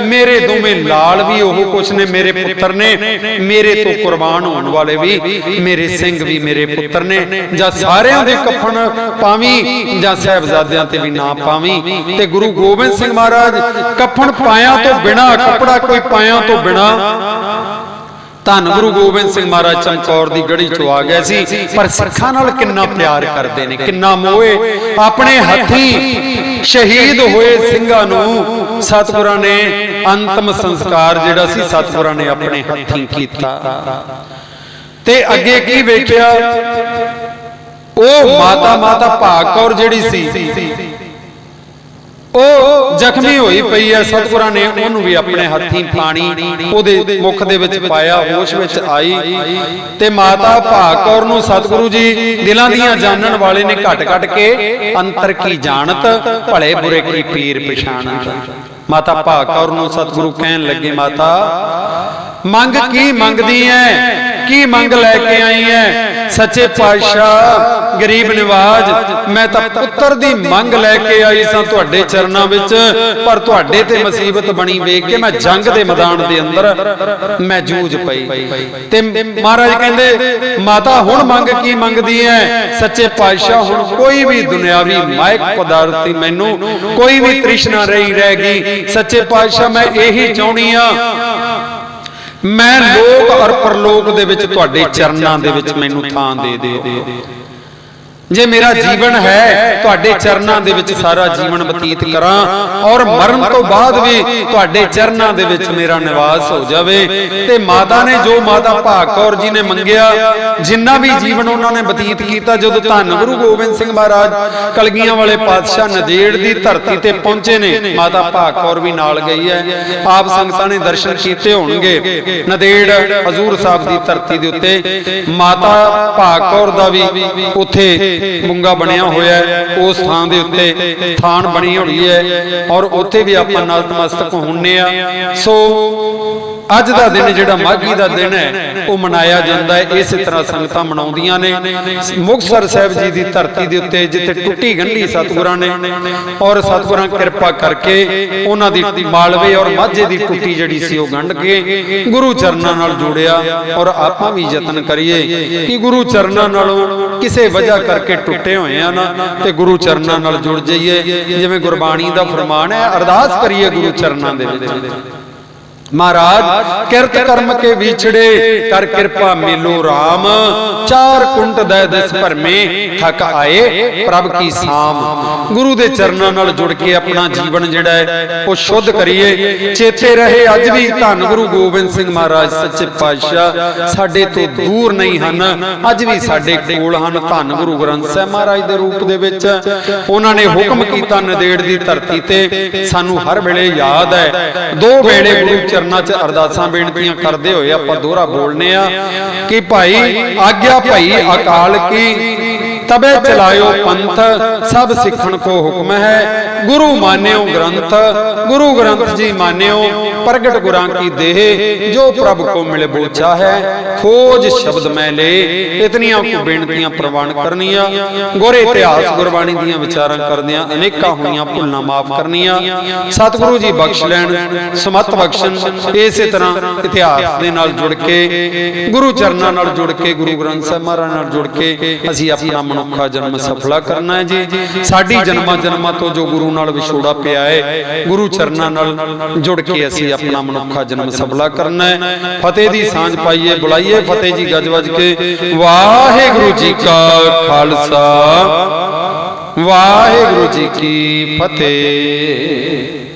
ਮੇਰੇ ਦੋਵੇਂ ਲਾਲ ਵੀ ਉਹ ਕੁਛ ਨੇ, ਮੇਰੇ ਪੁੱਤਰ ਨੇ, ਮੇਰੇ ਤੋਂ ਕੁਰਬਾਨ ਹੋਣ ਵਾਲੇ ਵੀ ਮੇਰੇ ਸਿੰਘ ਵੀ ਮੇਰੇ ਪੁੱਤਰ ਨੇ, ਜਾਂ ਸਾਰਿਆਂ ਦੇ ਕਫਨ ਪਾਵੀਂ ਜਾਂ ਸਾਹਿਬਜ਼ਾਦਿਆਂ ਤੇ ਵੀ ਨਾ ਪਾਵੀਂ। ਤੇ ਗੁਰੂ ਗੋਬਿੰਦ ਸਿੰਘ ਮਹਾਰਾਜ ਕਫਨ ਪਾਇਆ ਤੋਂ ਬਿਨਾ, ਕੱਪੜਾ ਕੋਈ ਪਾਇਆ ਤੋਂ ਬਿਨਾ, ਧੰਨ ਗੁਰੂ ਗੋਬਿੰਦ ਸਿੰਘ ਮਹਾਰਾਜ ਚਮਕੌਰ ਦੀ ਗੜ੍ਹੀ ਚੋਂ ਆ ਗਏ ਸੀ। ਪਰ ਸਿੱਖਾਂ ਨਾਲ ਕਿੰਨਾ ਪਿਆਰ ਕਰਦੇ ਨੇ, ਕਿੰਨਾ ਮੋਹੇ। ਆਪਣੇ ਹੱਥੀਂ ਸ਼ਹੀਦ ਹੋਏ ਸਿੰਘਾਂ ਨੂੰ ਸਤਿਗੁਰਾਂ ਨੇ ਅੰਤਮ ਸੰਸਕਾਰ ਜਿਹੜਾ ਸੀ ਸਤਿਗੁਰਾਂ ਨੇ ਆਪਣੇ ਹੱਥੀਂ ਕੀਤਾ। ਤੇ ਅੱਗੇ ਕੀ ਵੇਖਿਆ? ਉਹ ਮਾਤਾ ਭਾਗ ਕੌਰ ਜਿਹੜੀ ਸੀ ਉਹ ਜ਼ਖਮੀ ਹੋਈ ਪਈ ਹੈ, ਸਤਿਗੁਰਾਂ ਨੇ ਉਹਨੂੰ ਵੀ ਆਪਣੇ ਹੱਥੀਂ ਪਾਣੀ ਉਹਦੇ ਮੁਖ ਦੇ ਵਿੱਚ ਪਾਇਆ, ਹੋਸ਼ ਵਿੱਚ ਆਈ। ਤੇ ਮਾਤਾ ਭਾਗ ਕੌਰ ਨੂੰ ਸਤਿਗੁਰੂ ਜੀ ਦਿਲਾਂ ਦੀਆਂ ਜਾਣਨ ਵਾਲੇ ਨੇ ਘਟ ਘਟ ਕੇ ਅੰਤਰ ਕੀ ਜਾਣਤ, ਭਲੇ ਬੁਰੇ ਕੀ ਪੀਰ ਪਛਾਣਤ। माता भाग कौर नूं सतगुरु कहन लगे, माता मंग की मंगदी है, की मंग लैके आई है? सच्चे पातशाह गरीब निवाज, मैं तो पुत्र दी मंग लैके आई सां तुहाडे चरनां विच, पर तुहाडे ते मुसीबत बनी वेख के मैं जंग दे मैदान दे अंदर मैं जूझ पई। ते महाराज कहंदे, माता हुण मंग की मंगदी है? सच्चे पातशाह हुण कोई भी दुनियावी मायक पदार्थी मैनू कोई भी तृष्णा रही रहेगी। सच्चे पातशाह मैं यही चाहुंदी आ, मैं लोक और परलोक दे विच तुहाडे चरनां दे विच मैनू थां दे दे। जे मेरा जीवन है तुहाडे चरनां दे विच सारा जीवन बतीत करां, और मरण तो बाद भी तुहाडे चरनां दे विच मेरा निवास हो जावे। ते माता ने जो माता भाग कौर जी ने मंगिया, जिन्ना भी जीवन उन्होंने बतीत किया, जदों धन गुरु गोबिंद सिंह महाराज कलगियां वाले पातशाह नदेड़ दी धरती ते पहुंचे ने, माता भाग कौर भी नाल गई है। आप संगतां ने दर्शन कीते होणगे नदेड़ हजूर साहब दी धरती दे उत्ते माता भाग कौर दा भी उत्थे मुंगा बनिया होया है, उस थां दे उत्ते थान बनी हुई है, और उत्थे भी आपां नतमस्तक होने आ। सो अज दा दिन जिहड़ा माघी दा दिन है वो मनाया जाता है। इस तरह संगतां मनाउंदियां ने मुक्तसर साहिब जी की धरती के उत्ते जिथे टुटी गंढी सतगुरां ने, और सतगुरां किरपा करके उन्हां दी मालवे और माझे की टुटी जिहड़ी सी वो गंढ के गुरु चरनां नाल जोड़िया। और आपां भी यतन करिए कि गुरु चरनां नालों किसी वजह करके टुटे हुए हैं ना, ते गुरु चरनां नाल जुड़ जाइए। जिवें गुरबाणी दा फरमान है, अरदास करिए गुरु चरनां दे विच, महाराज किरत कर्म के विछड़े कर कृपा मिलो राम, चार कुंट दे दिस भरमे थक आए प्रभ की साम। गुरु दे चरनां नाल जुड़ के अपना जीवन जिहड़ा है वो शुद्ध करिए। चेते रहे अज भी धन गुरु गोबिंद सिंह महाराज सच्चे पातशाह साडे तो दूर नहीं हन, अज भी साडे कोल हन। धन गुरु ग्रंथ साहिब महाराज दे रूप दे विच उन्हां ने हुक्म कीता नदेड़ दी धरती ते सानू हर वेले याद है। दो वेले गुरु चरनां च अरदासां बेनतियां करदे होए आपां दोहरा बोलने आ कि भाई आज्ञा भाई अकाल की तबे चलायो पंथ, सब सिखण को हुक्म है गुरु मान्यो ग्रंथ। गुरु ग्रंथ जी मान्यो प्रगट गुरां की देह, जो प्रभु को मिले बोचा है खोज शब्द मैं ले। इतनियां को बेनतियां प्रवान करनियां, गोरे इतिहास गुरबाणी दीयां विचारां करदियां अनेकां होईयां भुलना माफ करनियां। सतगुरु जी बख्श लैण, समत बख्शण। इसे तरह इतिहास दे नाल जुड़ के गुरु चरनां नाल जुड़ के गुरु ग्रंथ साहिब महाराज नाल जुड़ के असीं अपना मनुखा जन्म सफला करना है जी। साडी जन्मां जन्मां तो जो गुरु नाल विछोड़ा पिया है, गुरु चरनां नाल जुड़ के असीं अपना मनुखा जन्म सफला करना है। फतेह दी सांझ पाइए, बुलाइए फतेह जी गज वज के। वाहिगुरू जी का खालसा, वाहिगुरू जी की फतेह।